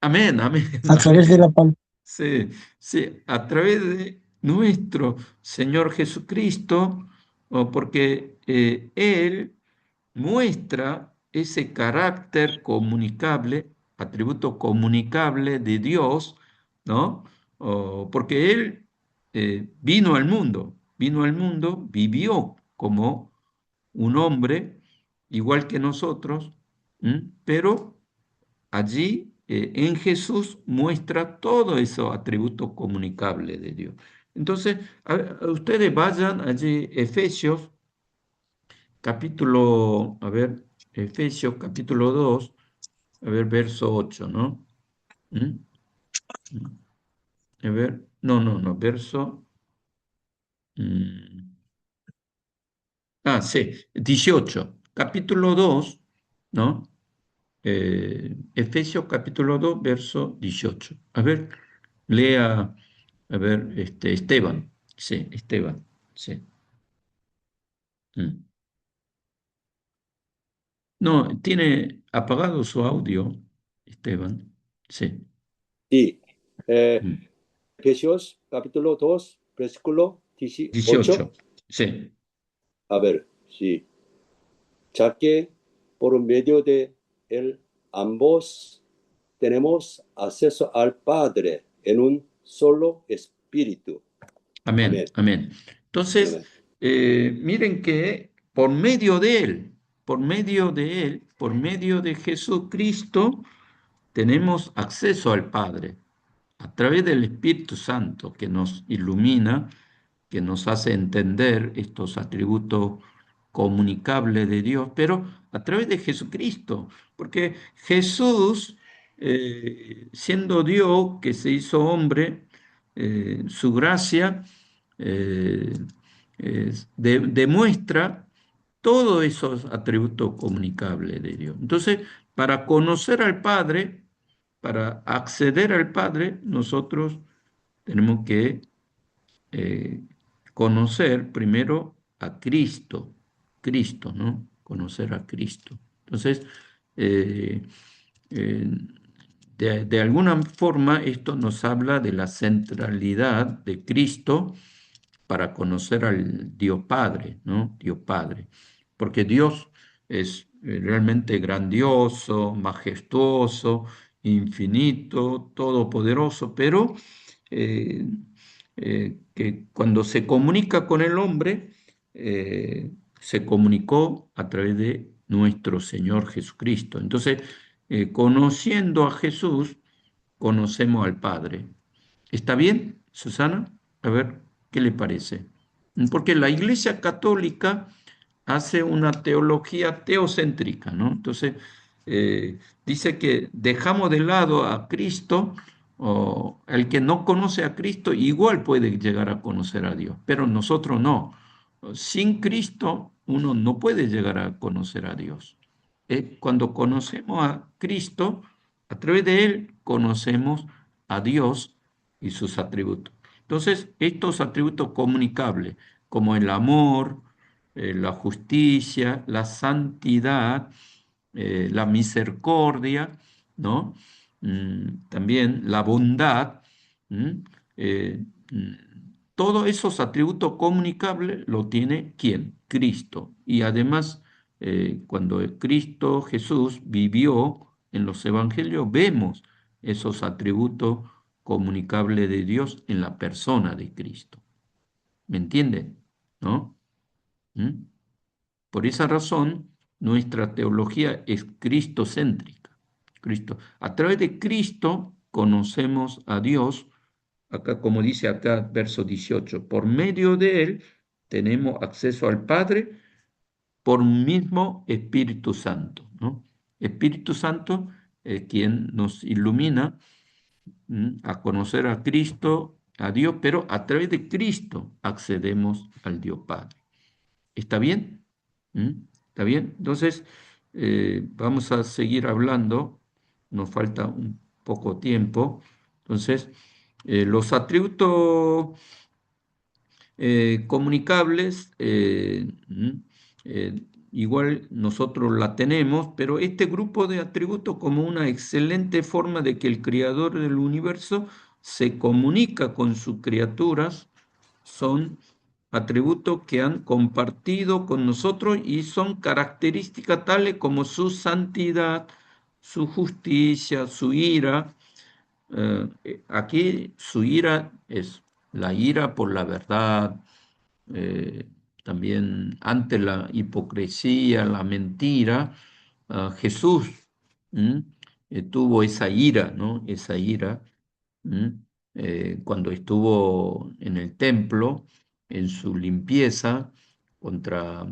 Amén, amén, a través de la amén. palabra. Sí, sí, a través de nuestro Señor Jesucristo, porque Él muestra ese carácter comunicable, atributo comunicable de Dios, ¿no? Porque Él vino al mundo, vivió como un hombre, igual que nosotros, pero allí en Jesús muestra todo esos atributos comunicables de Dios. Entonces, ustedes vayan allí, Efesios, capítulo, a ver, Efesios capítulo 2, a ver, verso 8, ¿no? ¿Mm? A ver, no, verso, mm, sí, 18, capítulo 2, ¿no? Efesios capítulo 2, verso 18. A ver, lea, a ver, Esteban. Sí, Esteban. Sí. Mm. No, tiene apagado su audio, Esteban. Sí. Sí. Eh, Mm. Efesios capítulo 2, versículo 18. 18. Sí. A ver, sí. Ya que por medio de él ambos tenemos acceso al Padre en un solo espíritu. Amén, Amén. amén. Entonces, Amén. miren que por medio de Él, por medio de Él, por medio de Jesucristo, tenemos acceso al Padre a través del Espíritu Santo que nos ilumina, que nos hace entender estos atributos comunicables de Dios, pero a través de Jesucristo, porque Jesús, siendo Dios que se hizo hombre, su gracia eh, demuestra todos esos atributos comunicables de Dios. Entonces, para conocer al Padre, para acceder al Padre, nosotros tenemos que eh, conocer primero a Cristo, Cristo, ¿no? Conocer a Cristo. Entonces, eh, eh, de alguna forma esto nos habla de la centralidad de Cristo para conocer al Dios Padre, ¿no? Dios Padre. Porque Dios es realmente grandioso, majestuoso, infinito, todopoderoso, pero eh, que cuando se comunica con el hombre, se comunicó a través de nuestro Señor Jesucristo. Entonces, conociendo a Jesús, conocemos al Padre. ¿Está bien, Susana? A ver, ¿qué le parece? Porque la Iglesia Católica hace una teología teocéntrica, ¿no? Entonces, dice que dejamos de lado a Cristo, o el que no conoce a Cristo igual puede llegar a conocer a Dios, pero nosotros no. Sin Cristo uno no puede llegar a conocer a Dios. Cuando conocemos a Cristo, a través de Él conocemos a Dios y sus atributos. Entonces, estos atributos comunicables, como el amor, la justicia, la santidad, la misericordia, ¿no? También la bondad, ¿Mm? Eh, mm, Todos esos atributos comunicables lo tiene ¿quién? Cristo. Y además, cuando el Cristo Jesús vivió en los evangelios, vemos esos atributos comunicables de Dios en la persona de Cristo. ¿Me entienden? ¿No? ¿Mm? Por esa razón, nuestra teología es cristocéntrica. Cristo. A través de Cristo conocemos a Dios, acá como dice acá verso 18, por medio de él tenemos acceso al Padre por un mismo Espíritu Santo, ¿no? Espíritu Santo es quien nos ilumina a conocer a Cristo, a Dios, pero a través de Cristo accedemos al Dios Padre. ¿Está bien? ¿Mm? ¿Está bien? Entonces, vamos a seguir hablando. Nos falta un poco tiempo. Entonces, los atributos comunicables, igual nosotros la tenemos, pero este grupo de atributos como una excelente forma de que el creador del universo se comunica con sus criaturas, son atributos que han compartido con nosotros y son características tales como su santidad, su justicia, su ira. Aquí su ira es la ira por la verdad, eh, también ante la hipocresía, la mentira. Jesús ¿m? Tuvo esa ira, ¿no? Esa ira. ¿M? Cuando estuvo en el templo, en su limpieza contra,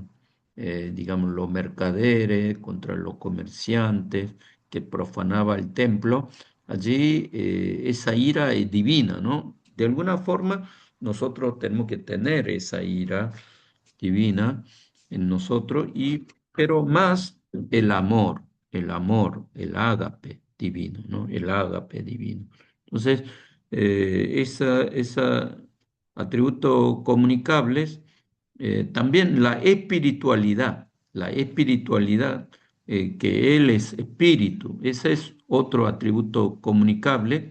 digamos, los mercaderes, contra los comerciantes que profanaban el templo, allí esa ira es divina, ¿no? De alguna forma nosotros tenemos que tener esa ira divina en nosotros, pero más el amor, el ágape divino, ¿no? El ágape divino. Entonces, esa atributos comunicables, también la espiritualidad, que Él es espíritu, ese es otro atributo comunicable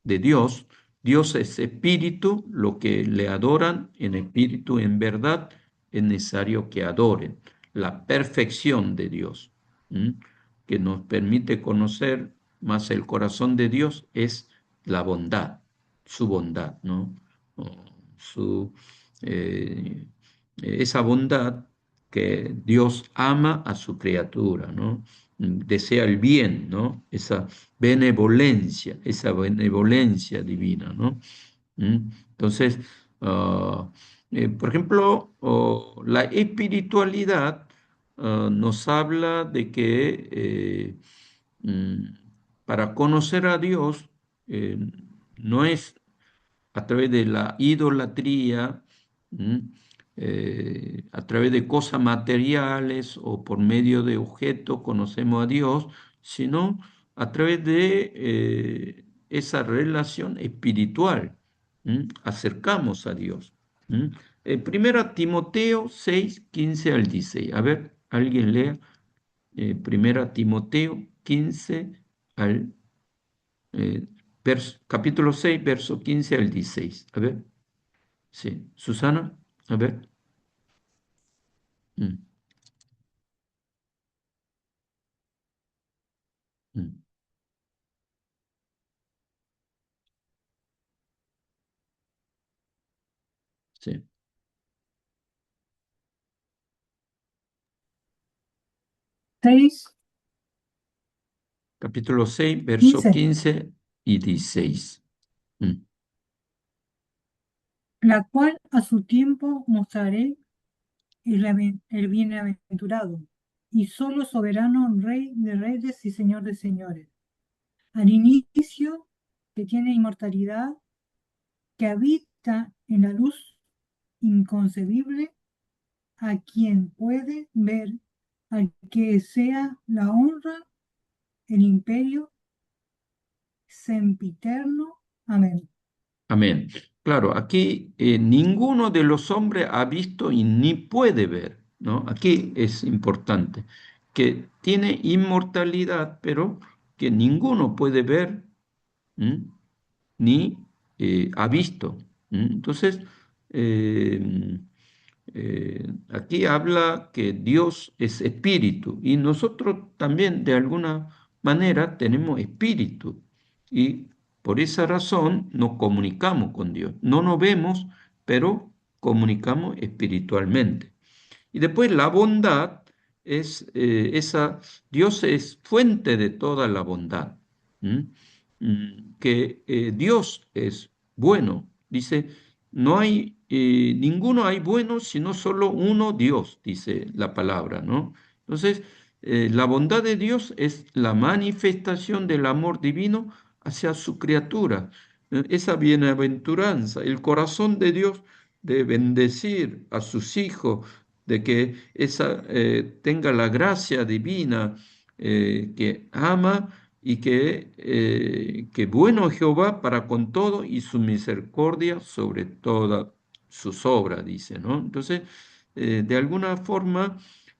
de Dios. Dios es espíritu, lo que le adoran en espíritu, en verdad, es necesario que adoren la perfección de Dios, ¿m? Que nos permite conocer más el corazón de Dios es la bondad, ¿no? O Su, eh, esa bondad que Dios ama a su criatura, ¿no? Desea el bien, ¿no? Esa benevolencia divina, ¿no? Entonces, ah, por ejemplo, la espiritualidad nos habla de que mm, para conocer a Dios eh, no es a través de la idolatría, ¿m? A través de cosas materiales o por medio de objetos conocemos a Dios, sino a través de esa relación espiritual, acercamos a Dios. Primera Timoteo 6 15 al 16. A ver, alguien lea. Primera Timoteo 15 al capítulo 6 verso 15 al 16. A ver, sí. Susana, a ver. Mm, mm, sí. Seis, Capítulo 6 verso 15. 15 y 16. Mm, La cual a su tiempo mostraré el bienaventurado y solo soberano Rey de reyes y Señor de señores. Al inicio, que tiene inmortalidad, que habita en la luz inconcebible, a quien puede ver, al que sea la honra, el imperio, sempiterno. Amén. Amén. Claro, aquí ninguno de los hombres ha visto y ni puede ver, ¿no? Aquí es importante que tiene inmortalidad, pero que ninguno puede ver, ¿m? Ni ha visto. Entonces, eh, aquí habla que Dios es espíritu y nosotros también de alguna manera tenemos espíritu y por esa razón nos comunicamos con Dios. No nos vemos, pero comunicamos espiritualmente. Y después la bondad es Dios es fuente de toda la bondad. ¿m? Que Dios es bueno. Dice, no hay ninguno hay bueno, sino solo uno Dios, dice la palabra, ¿no? Entonces, la bondad de Dios es la manifestación del amor divino hacia su criatura. Esa bienaventuranza, el corazón de Dios de bendecir a sus hijos, de que esa tenga la gracia divina que ama y que bueno Jehová para con todo y su misericordia sobre todas sus obras, dice, ¿no? Entonces, de alguna forma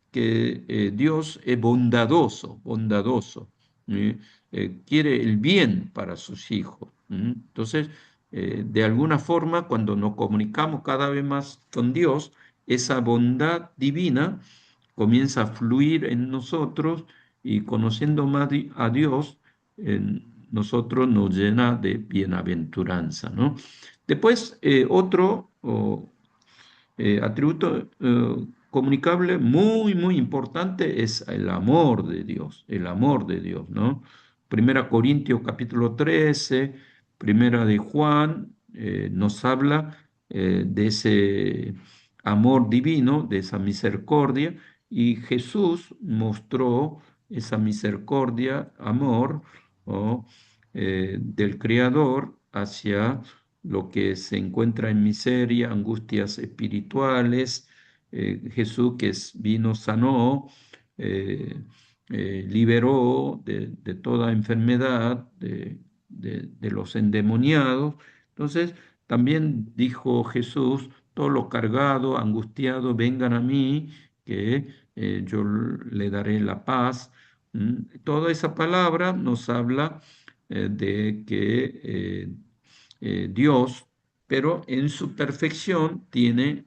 que Dios es bondadoso, bondadoso, ¿sí? Quiere el bien para sus hijos. Entonces, de alguna forma, cuando nos comunicamos cada vez más con Dios, esa bondad divina comienza a fluir en nosotros y conociendo más a Dios, nosotros nos llena de bienaventuranza, ¿no? Después, atributo comunicable muy, muy importante es el amor de Dios, el amor de Dios, ¿no? Primera Corintios capítulo 13, Primera de Juan, nos habla de ese amor divino, de esa misericordia, y Jesús mostró esa misericordia, amor, ¿no? Del Creador hacia lo que se encuentra en miseria, angustias espirituales. Jesús vino, sanó, eh, liberó de toda enfermedad, de los endemoniados. Entonces, también dijo Jesús, todos los cargados, angustiados, vengan a mí, que yo le daré la paz. Toda esa palabra nos habla de que Dios, pero en su perfección tiene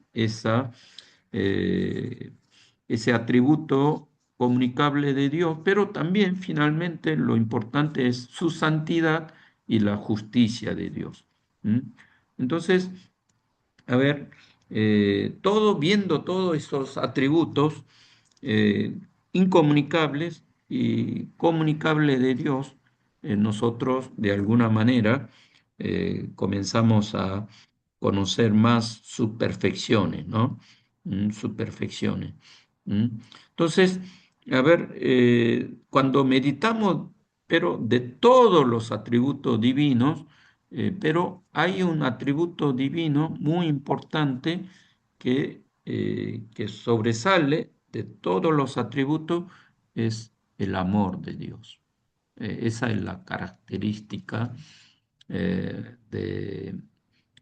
eh, ese atributo comunicable de Dios, pero también finalmente lo importante es su santidad y la justicia de Dios. ¿Mm? Entonces, a ver, viendo todos esos atributos eh, incomunicables y comunicables de Dios, nosotros de alguna manera comenzamos a conocer más sus perfecciones, ¿no? Sus perfecciones. Entonces, a ver, cuando meditamos, pero de todos los atributos divinos, pero hay un atributo divino muy importante que sobresale de todos los atributos, es el amor de Dios. Esa es la característica de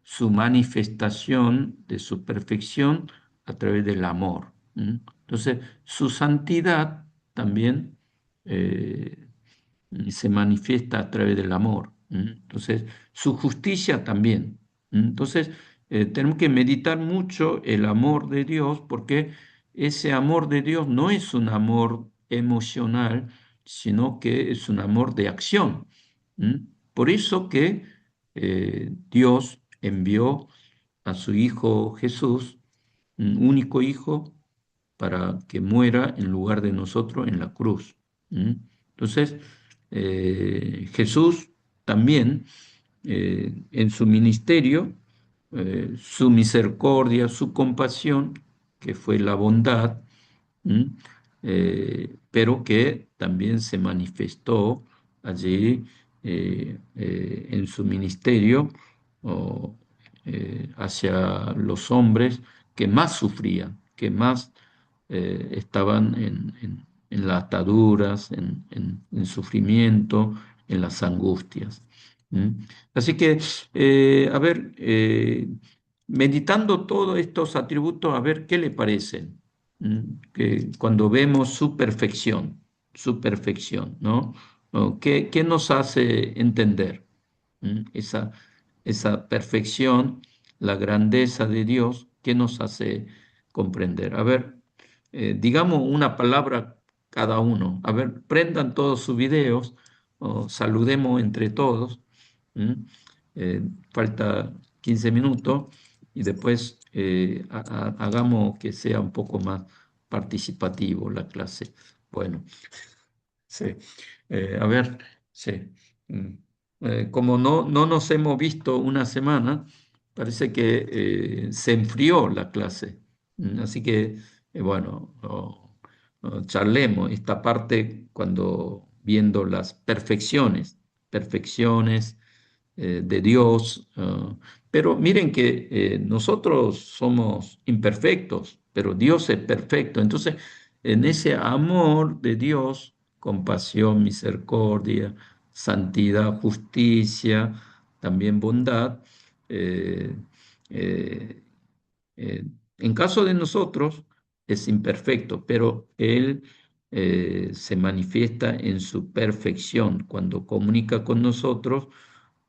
su manifestación, de su perfección a través del amor. Entonces, su santidad también se manifiesta a través del amor. Entonces, su justicia también. Entonces, tenemos que meditar mucho el amor de Dios porque ese amor de Dios no es un amor emocional, sino que es un amor de acción. Por eso que Dios envió a su Hijo Jesús, un único Hijo, para que muera en lugar de nosotros en la cruz. Entonces, Jesús también en su ministerio, su misericordia, su compasión, que fue la bondad, ¿m? Pero que también se manifestó allí en su ministerio o, hacia los hombres que más sufrían, que más estaban en las ataduras, en sufrimiento, en las angustias. Así que, a ver, meditando todos estos atributos, a ver qué le parecen. Que cuando vemos su perfección, ¿no? ¿O qué nos hace entender? Esa esa perfección, la grandeza de Dios que nos hace comprender. A ver, digamos una palabra cada uno. A ver, prendan todos sus videos o saludemos entre todos. ¿Mm? Falta 15 minutos y después hagamos que sea un poco más participativo la clase. Bueno, sí. A ver, sí. Mm. Como no nos hemos visto una semana, parece que se enfrió la clase. Así que, bueno, charlemos esta parte cuando viendo las perfecciones de Dios. Pero miren que nosotros somos imperfectos, pero Dios es perfecto. Entonces, en ese amor de Dios, compasión, misericordia, santidad, justicia, también bondad, eh, eh, eh, en caso de nosotros es imperfecto, pero Él se manifiesta en su perfección cuando comunica con nosotros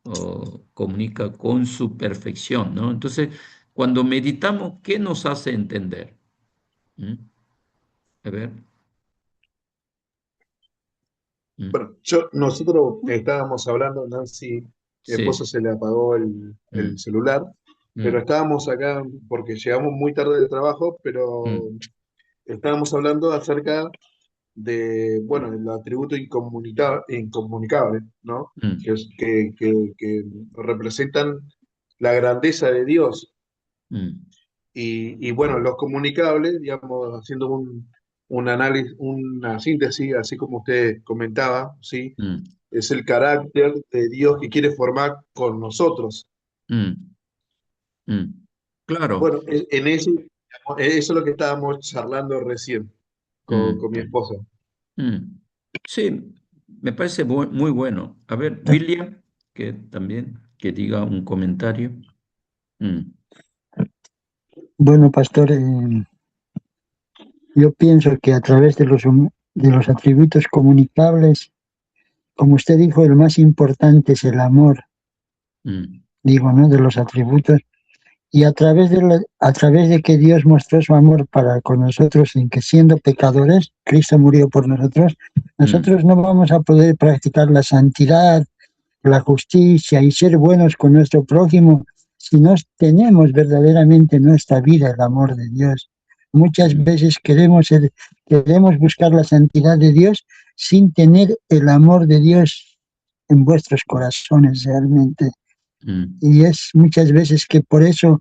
o comunica con su perfección, ¿no? Entonces, cuando meditamos, ¿qué nos hace entender? ¿Mm? A ver. ¿Mm? Bueno, nosotros estábamos hablando, Nancy, mi esposo Sí. se le apagó el Mm, celular, pero mm, estábamos acá porque llegamos muy tarde del trabajo, pero mm, estábamos hablando acerca de, bueno, el atributo incomunicable, ¿no? mm, Que representan la grandeza de Dios. mm, Y bueno, los comunicables, digamos, haciendo un análisis, una síntesis, así como usted comentaba, ¿sí? mm, Es el carácter de Dios que quiere formar con nosotros. mm, mm. Claro. Bueno, en eso, digamos, eso es lo que estábamos charlando recién Mm, con mi esposa. mm. Sí, me parece muy bueno. A ver, William, que también que diga un comentario. Mm, Bueno, pastor, yo pienso que a través de los atributos comunicables, como usted dijo, el más importante es el amor, mm, digo, ¿no? De los atributos. Y a través de que Dios mostró su amor para con nosotros, en que siendo pecadores, Cristo murió por nosotros, mm, nosotros no vamos a poder practicar la santidad, la justicia y ser buenos con nuestro prójimo si no tenemos verdaderamente en nuestra vida el amor de Dios. Muchas mm, veces queremos buscar la santidad de Dios sin tener el amor de Dios en vuestros corazones realmente. mm, Y es muchas veces que por eso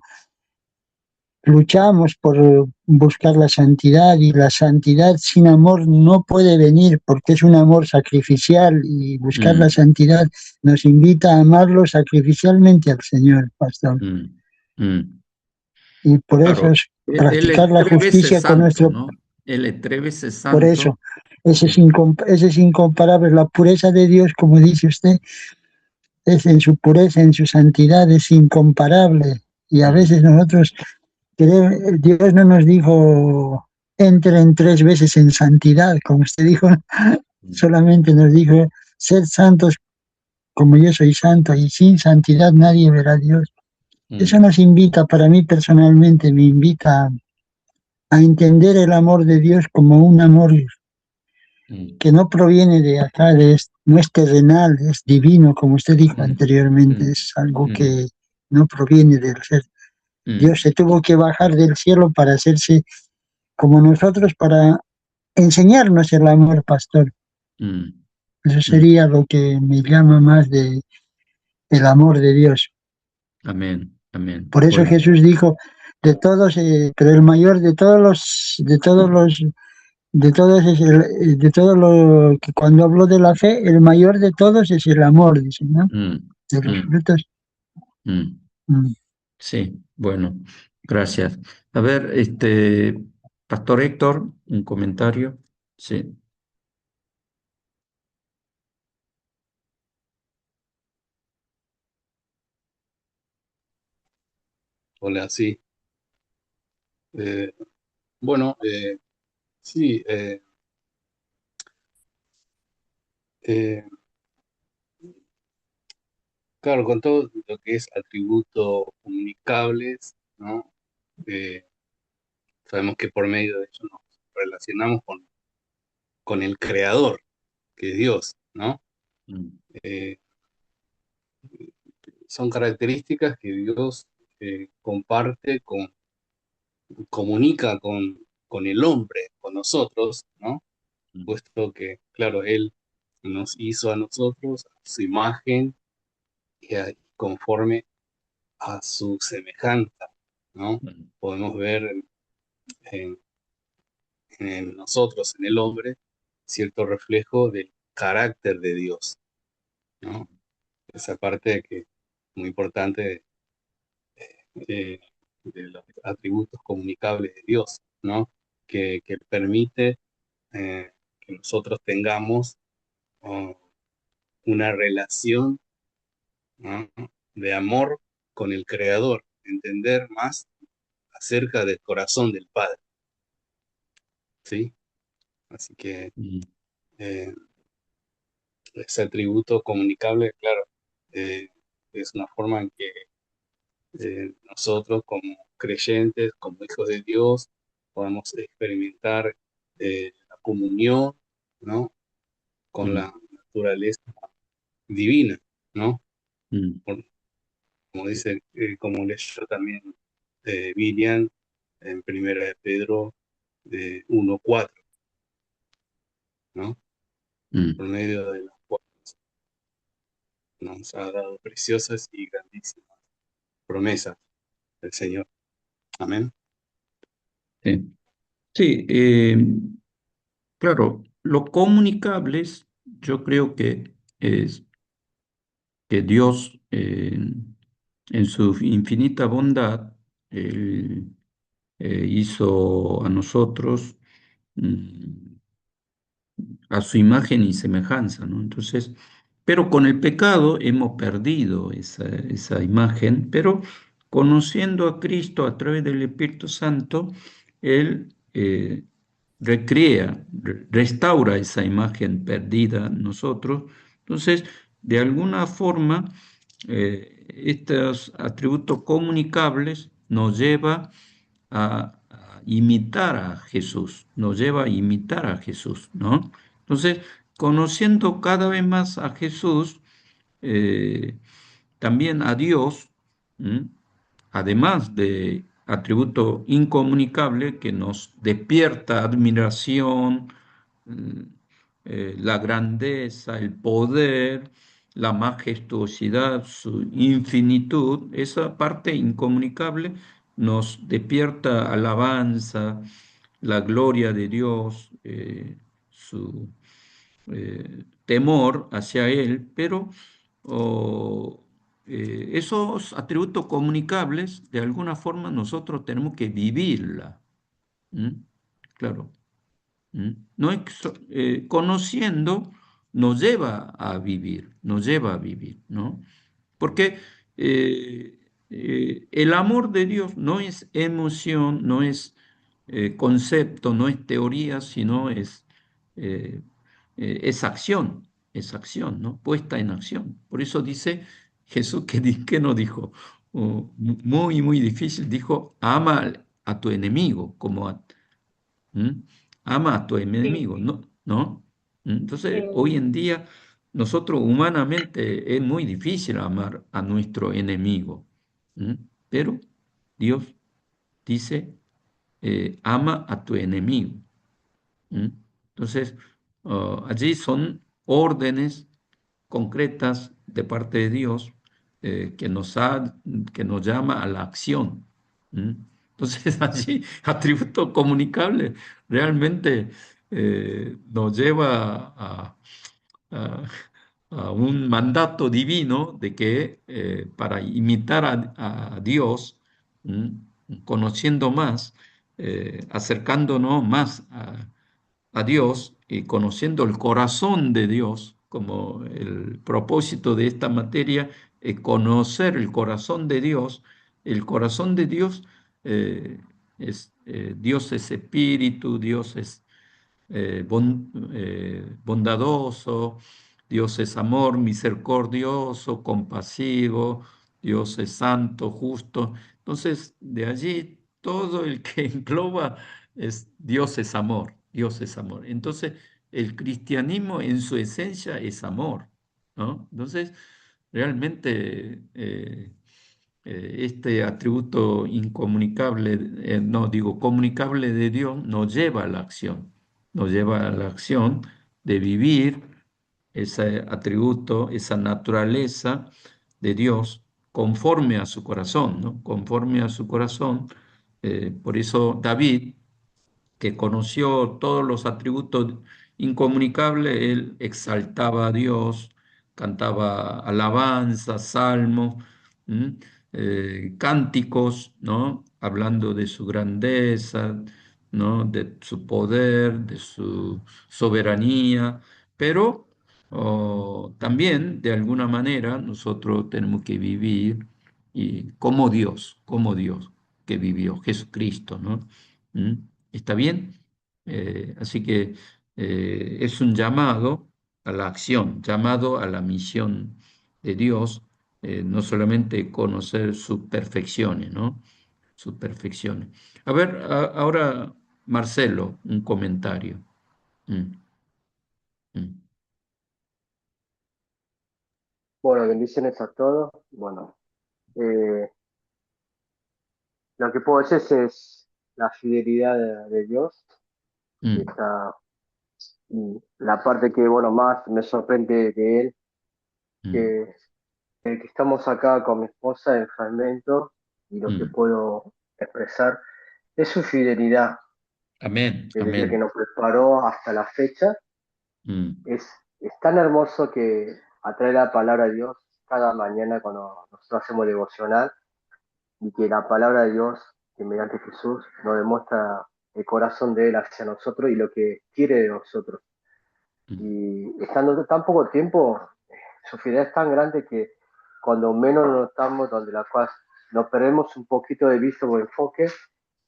luchamos por buscar la santidad, y la santidad sin amor no puede venir porque es un amor sacrificial, y buscar la mm, santidad nos invita a amarlo sacrificialmente al Señor, pastor. mm, mm. Y por eso Claro, es él practicar es la tres veces justicia con santo, nuestro... ¿no? Él es tres veces Por santo. eso, Sí. ese es incomparable. La pureza de Dios, como dice usted, es en su pureza, en su santidad, es incomparable. Y a Mm, veces nosotros Dios no nos dijo entren 3 veces en santidad, como usted dijo, mm, solamente nos dijo sed santos como yo soy santo, y sin santidad nadie verá a Dios. Eso mm, nos invita, para mí personalmente, me invita a entender el amor de Dios como un amor mm, que no proviene de acá, no es terrenal, es divino, como usted dijo mm, anteriormente, mm, es algo mm, que no proviene del ser. Dios mm, se tuvo que bajar del cielo para hacerse como nosotros, para enseñarnos el amor, pastor. mm, Eso mm. sería lo que me llama más de el amor de Dios. Amén, amén. Por eso Bueno, Jesús dijo, de todos, pero el mayor de todo lo que cuando habló de la fe, el mayor de todos es el amor, dice, ¿no? mm, De los mm, frutos. mm. Mm. Sí, bueno, gracias. A ver, Pastor Héctor, un comentario. Sí. Hola, sí. Eh, bueno, sí, eh, claro, con todo lo que es atributos comunicables, ¿no? Eh, Sabemos que por medio de eso nos relacionamos con el Creador, que es Dios, ¿no? Mm, Eh, Son características que Dios comparte comunica con el hombre, con nosotros, ¿no? mm, Puesto que, claro, Él nos hizo a nosotros a su imagen conforme a su semejanza, ¿no? mm, Podemos ver en, en nosotros, en el hombre, cierto reflejo del carácter de Dios, ¿no? Esa parte que es muy importante eh, de los atributos comunicables de Dios, ¿no? Que permite que nosotros tengamos oh, una relación, ¿no? de amor con el Creador, entender más acerca del corazón del Padre, ¿sí? Así que mm, eh, ese atributo comunicable, claro, eh, es una forma en que nosotros como creyentes, como hijos de Dios, podamos experimentar la comunión, ¿no? Con mm, la naturaleza divina, ¿no? mm. Por- Como dice, como leyó también William en Primera de Pedro 1:4, ¿no? Mm. Por medio de las cuales nos ha dado preciosas y grandísimas promesas del Señor. Amén. Sí, sí, claro, lo comunicables yo creo que es que Dios en su infinita bondad Él, hizo a nosotros mm, a su imagen y semejanza, ¿no? Entonces, pero con el pecado hemos perdido esa imagen, pero conociendo a Cristo a través del Espíritu Santo, Él recrea, restaura esa imagen perdida en nosotros. Entonces, de alguna forma, estos atributos comunicables nos lleva a imitar a Jesús, nos lleva a imitar a Jesús, ¿no? Entonces, conociendo cada vez más a Jesús, eh, también a Dios, ¿m? Además de atributo incomunicable que nos despierta admiración, mm, la grandeza, el poder, la majestuosidad, su infinitud, esa parte incomunicable nos despierta alabanza, la gloria de Dios, su temor hacia Él, pero oh, esos atributos comunicables, de alguna forma nosotros tenemos que vivirla. ¿M? Claro. No es que conociendo nos lleva a vivir, nos lleva a vivir, ¿no? Porque el amor de Dios no es emoción, no es concepto, no es teoría, sino eh, es acción, ¿no? Puesta en acción. Por eso dice Jesús que no dijo, oh, muy, muy difícil, dijo, ama a tu enemigo como a... ¿Mm? Ama a tu Sí, enemigo, ¿no? ¿No? Entonces, hoy eh, en día, nosotros humanamente es muy difícil amar a nuestro enemigo. ¿Mm? Pero Dios dice, ama a tu enemigo. ¿Mm? Entonces, allí son órdenes concretas de parte de Dios que nos llama a la acción. ¿Mm? Entonces, allí, atributo comunicable realmente nos lleva a- a un mandato divino de que para imitar a Dios, ¿m? Conociendo más, acercándonos más a Dios y conociendo el corazón de Dios, como el propósito de esta materia es conocer el corazón de Dios. El corazón de Dios Dios es espíritu, Dios es bondadoso, Dios es amor, misericordioso, compasivo, Dios es santo, justo. Entonces, de allí todo el que engloba es Dios es amor, Dios es amor. Entonces, el cristianismo en su esencia es amor, ¿no? Entonces, realmente este atributo incomunicable, no digo comunicable de Dios, nos lleva a la acción, nos lleva a la acción de vivir ese atributo, esa naturaleza de Dios conforme a su corazón, ¿no? Conforme a su corazón. Por eso David, que conoció todos los atributos incomunicables, él exaltaba a Dios, cantaba alabanzas, salmos, ¿m? Cánticos, ¿no? Hablando de su grandeza, ¿no? De su poder, de su soberanía, pero también, de alguna manera, nosotros tenemos que vivir y, como Dios que vivió, Jesucristo, ¿no? ¿Mm? ¿Está bien? Así que es un llamado a la acción, llamado a la misión de Dios, no solamente conocer sus perfecciones, ¿no? Sus perfecciones. A ver, ahora Marcelo, un comentario. Mm, mm, Bueno, bendiciones a todos. Bueno, eh, lo que puedo decir es la fidelidad de Dios. mm, Esta, y la parte que, bueno, más me sorprende de Él, mm, que, que estamos acá con mi esposa en fragmento y lo que mm. puedo expresar es su fidelidad Amén, desde que amén. nos preparó hasta la fecha. Mm, Es, es tan hermoso que atrae la palabra de Dios cada mañana cuando nosotros hacemos devocional y que la palabra de Dios, que mediante Jesús, nos demuestra el corazón de Él hacia nosotros y lo que quiere de nosotros. mm, Y estando tan poco tiempo, su fidelidad es tan grande que cuando menos nos notamos, donde la cual nos perdemos un poquito de vista o enfoque,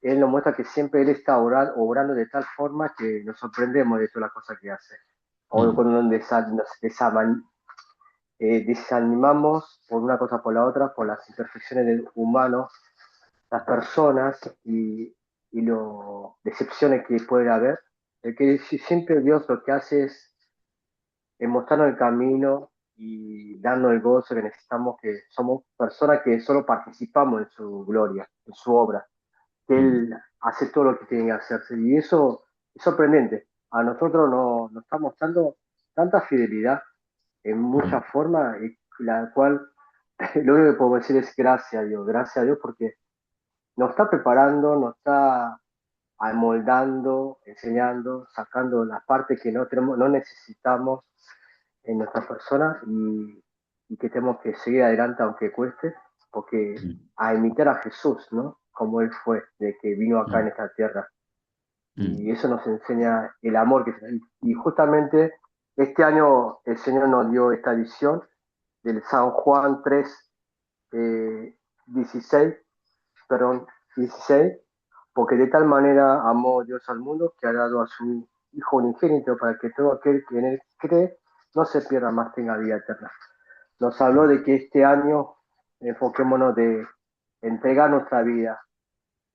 Él nos muestra que siempre Él está obrando de tal forma que nos sorprendemos de todas las cosas que hace. O mm, cuando nos desanimamos por una cosa o por la otra, por las imperfecciones del humano, las personas y las decepciones que puede haber, el que siempre Dios lo que hace es mostrarnos el camino y darnos el gozo que necesitamos, que somos personas que solo participamos en su gloria, en su obra, que mm, Él hace todo lo que tiene que hacerse. Y eso es sorprendente. A nosotros nos está mostrando tanta fidelidad en mm, muchas formas, y la cual lo único que podemos decir es gracias a Dios porque nos está preparando, nos está amoldando, enseñando, sacando las partes que no tenemos, no necesitamos en nuestras personas y que tenemos que seguir adelante aunque cueste, porque mm, a imitar a Jesús, ¿no? Como Él fue, de que vino acá en mm, esta tierra. mm, Y eso nos enseña el amor que y justamente este año el Señor nos dio esta visión del San Juan 3, 16, perdón, 16, porque de tal manera amó Dios al mundo que ha dado a su Hijo unigénito para que todo aquel que en él cree no se pierda más, tenga vida eterna. Nos habló de que este año enfoquémonos de entregar nuestra vida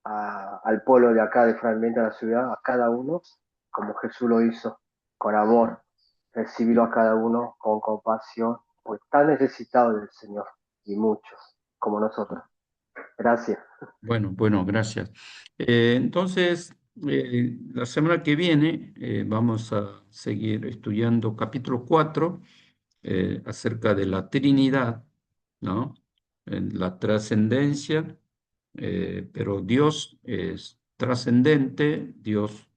al pueblo de acá, de Fragmento de la ciudad, a cada uno, como Jesús lo hizo, con amor, recibirlo a cada uno con compasión, pues tan necesitado del Señor, y muchos, como mm. nosotros. Gracias. Bueno, bueno, gracias. Entonces, la semana que viene vamos a seguir estudiando capítulo 4 acerca de la Trinidad, ¿no? En la trascendencia, pero Dios es trascendente, Dios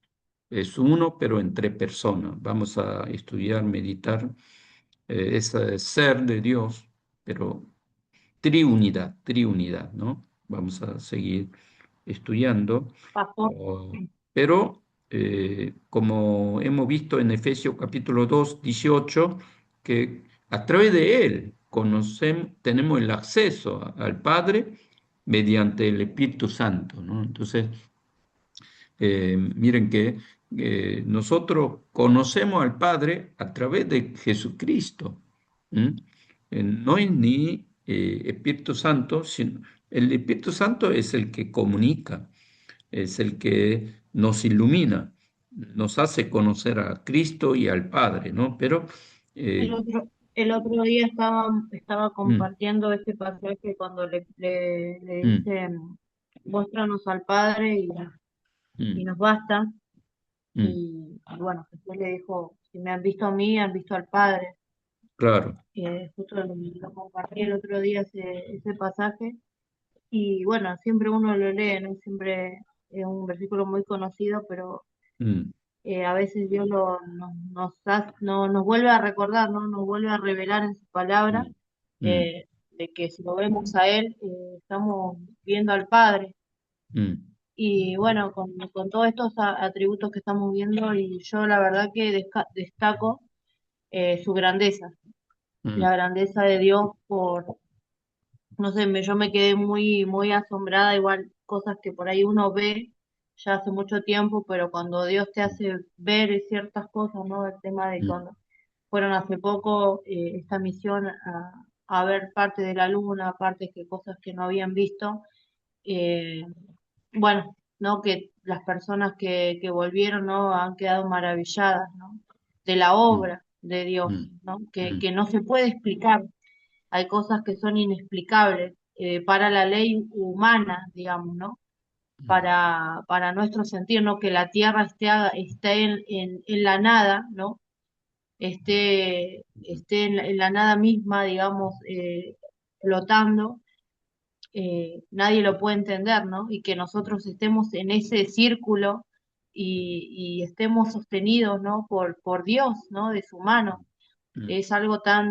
es uno, pero entre personas. Vamos a estudiar, meditar ese ser de Dios, pero triunidad, triunidad, ¿no? Vamos a seguir estudiando, Pastor, pero como hemos visto en Efesios capítulo 2 18 que a través de él conocemos, tenemos el acceso al Padre mediante el Espíritu Santo, ¿no? Entonces, miren que nosotros conocemos al Padre a través de Jesucristo. ¿Mm? No es ni Espíritu Santo, sino el Espíritu Santo es el que comunica, es el que nos ilumina, nos hace conocer a Cristo y al Padre, ¿no? Pero, El eh, el otro día estaba mm, compartiendo este pasaje cuando le mm, dice, muéstranos al Padre y mm, nos basta. mm, Y bueno, Jesús le dijo, si me han visto a mí, han visto al Padre. claro. Justo lo compartí el otro día ese pasaje. Y bueno, siempre uno lo lee, ¿no? Siempre es un versículo muy conocido, pero Mm, a veces Dios nos vuelve a recordar, ¿no? Nos vuelve a revelar en su palabra, mm, mm, de que si lo vemos a Él, estamos viendo al Padre. mm, Y bueno, con todos estos atributos que estamos viendo, y yo la verdad que destaco su grandeza, la mm, grandeza de Dios por, no sé, yo me quedé muy asombrada, igual cosas que por ahí uno ve ya hace mucho tiempo, pero cuando Dios te hace ver ciertas cosas, ¿no? El tema de mm, cuando fueron hace poco esta misión a ver parte de la luna, partes que cosas que no habían visto, eh, bueno, ¿no? Que las personas que volvieron, ¿no? Han quedado maravilladas, ¿no? De la mm, obra de Dios, mm, ¿no? mm, Que no se puede explicar. Hay cosas que son inexplicables para la ley humana, digamos, ¿no? mm, Para nuestro sentir, ¿no? Que la tierra esté en la nada, ¿no? Esté en la nada misma, digamos, flotando, nadie lo puede entender, ¿no? Y que nosotros estemos en ese círculo y estemos sostenidos, ¿no? Por Dios, ¿no? De su mano. mm, Es algo tan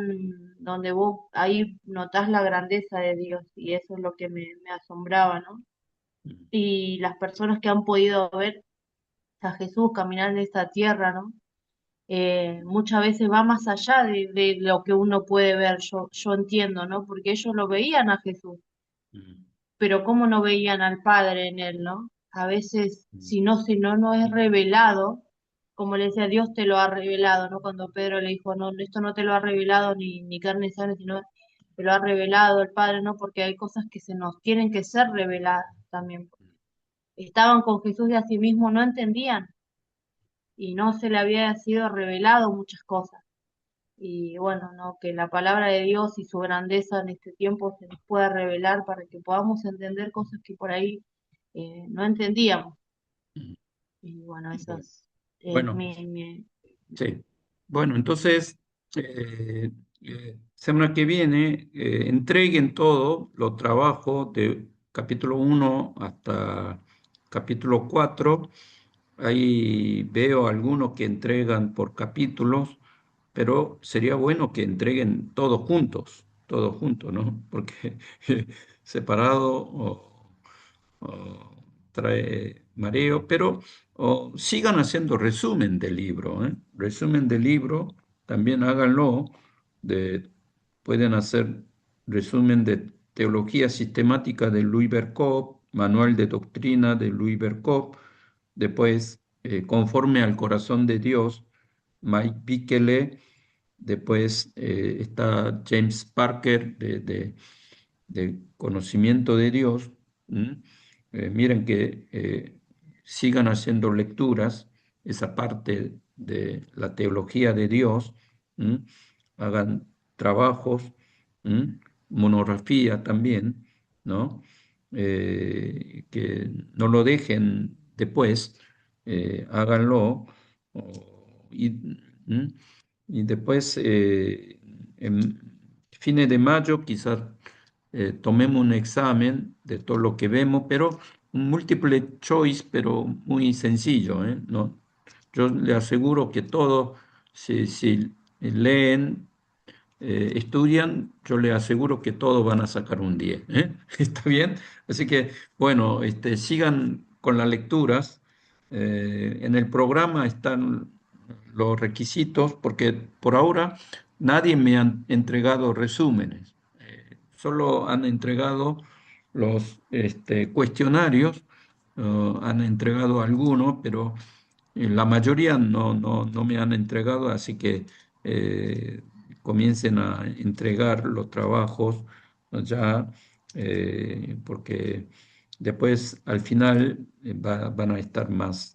donde vos ahí notás la grandeza de Dios y eso es lo que me asombraba, ¿no? mm, Y las personas que han podido ver a Jesús caminar en esta tierra, ¿no? Muchas veces va más allá de lo que uno puede ver, yo entiendo, ¿no? Porque ellos lo veían a Jesús, mm, pero cómo no veían al Padre en él, ¿no? A veces, mm, si no no es revelado, como le decía, Dios te lo ha revelado, ¿no? Cuando Pedro le dijo, no, esto no te lo ha revelado ni carne y sangre, sino te lo ha revelado el Padre, ¿no? Porque hay cosas que se nos tienen que ser reveladas también. Estaban con Jesús y a sí mismo no entendían y no se le había sido revelado muchas cosas. Y bueno, ¿no? Que la palabra de Dios y su grandeza en este tiempo se nos pueda revelar para que podamos entender cosas que por ahí no entendíamos. mm. Y bueno, eso Bueno, es bueno, mi. sí. Bueno, entonces, semana que viene, entreguen todo los trabajos de capítulo 1 hasta capítulo 4. Ahí veo algunos que entregan por capítulos, pero sería bueno que entreguen todos juntos, ¿no? Porque separado o trae mareo, pero sigan haciendo resumen del libro, ¿eh? Resumen del libro, también háganlo, de, pueden hacer resumen de teología sistemática de Louis Berkov, manual de doctrina de Louis Berkov, después conforme al corazón de Dios, Mike Bickele, después está James Parker de conocimiento de Dios. ¿M? Miren que sigan haciendo lecturas, esa parte de la teología de Dios. ¿M? Hagan trabajos, ¿m? Monografía también, ¿no? Que no lo dejen después, háganlo. Y, ¿m? Y después, en fines de mayo, quizás tomemos un examen de todo lo que vemos, pero un múltiple choice, pero muy sencillo, ¿eh? ¿No? Yo le aseguro que todos, si leen, estudian, yo le aseguro que todos van a sacar un 10, ¿eh? ¿Está bien? Así que, bueno, sigan con las lecturas. En el programa están los requisitos, porque por ahora nadie me ha entregado resúmenes. Solo han entregado los cuestionarios, han entregado algunos, pero La mayoría no me han entregado, así que comiencen a entregar los trabajos ya, porque después al final van a estar más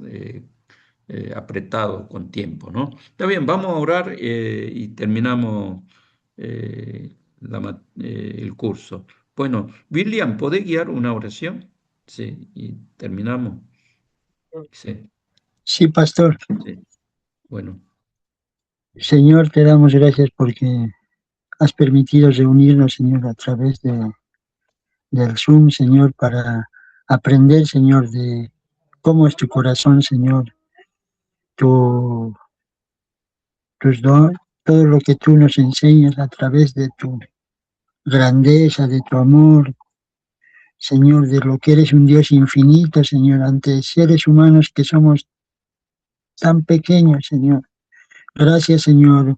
apretados con tiempo, ¿no? Está bien, vamos a orar y terminamos el curso. Bueno, William, ¿podés guiar una oración? Sí, y terminamos. Sí, Sí, pastor. sí. Bueno. Señor, te damos gracias porque has permitido reunirnos, Señor, a través del Zoom, Señor, para aprender, Señor, de cómo es tu corazón, Señor, tu, tus dones, todo lo que tú nos enseñas a través de tu grandeza, de tu amor, Señor, de lo que eres un Dios infinito, Señor, ante seres humanos que somos tan pequeños, Señor. Gracias, Señor,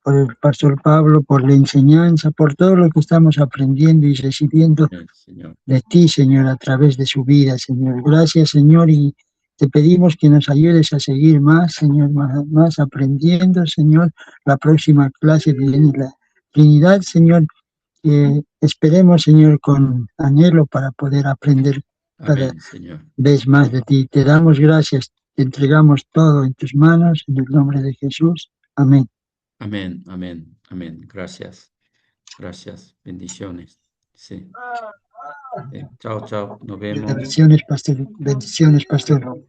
por el pastor Pablo, por la enseñanza, por todo lo que estamos aprendiendo y recibiendo Señor. de ti, Señor, a través de su vida, Señor. Gracias, Señor, y te pedimos que nos ayudes a seguir más, Señor, más aprendiendo, Señor. La próxima clase viene la Trinidad, Señor. Esperemos, Señor, con anhelo para poder aprender cada Amén, Señor. vez más de ti. Te damos gracias, te entregamos todo en tus manos, en el nombre de Jesús. Amén. Amén, amén, amén. Gracias, gracias. Bendiciones. Sí. Chao, chao. Nos vemos. Bendiciones, pastor. Bendiciones, pastor.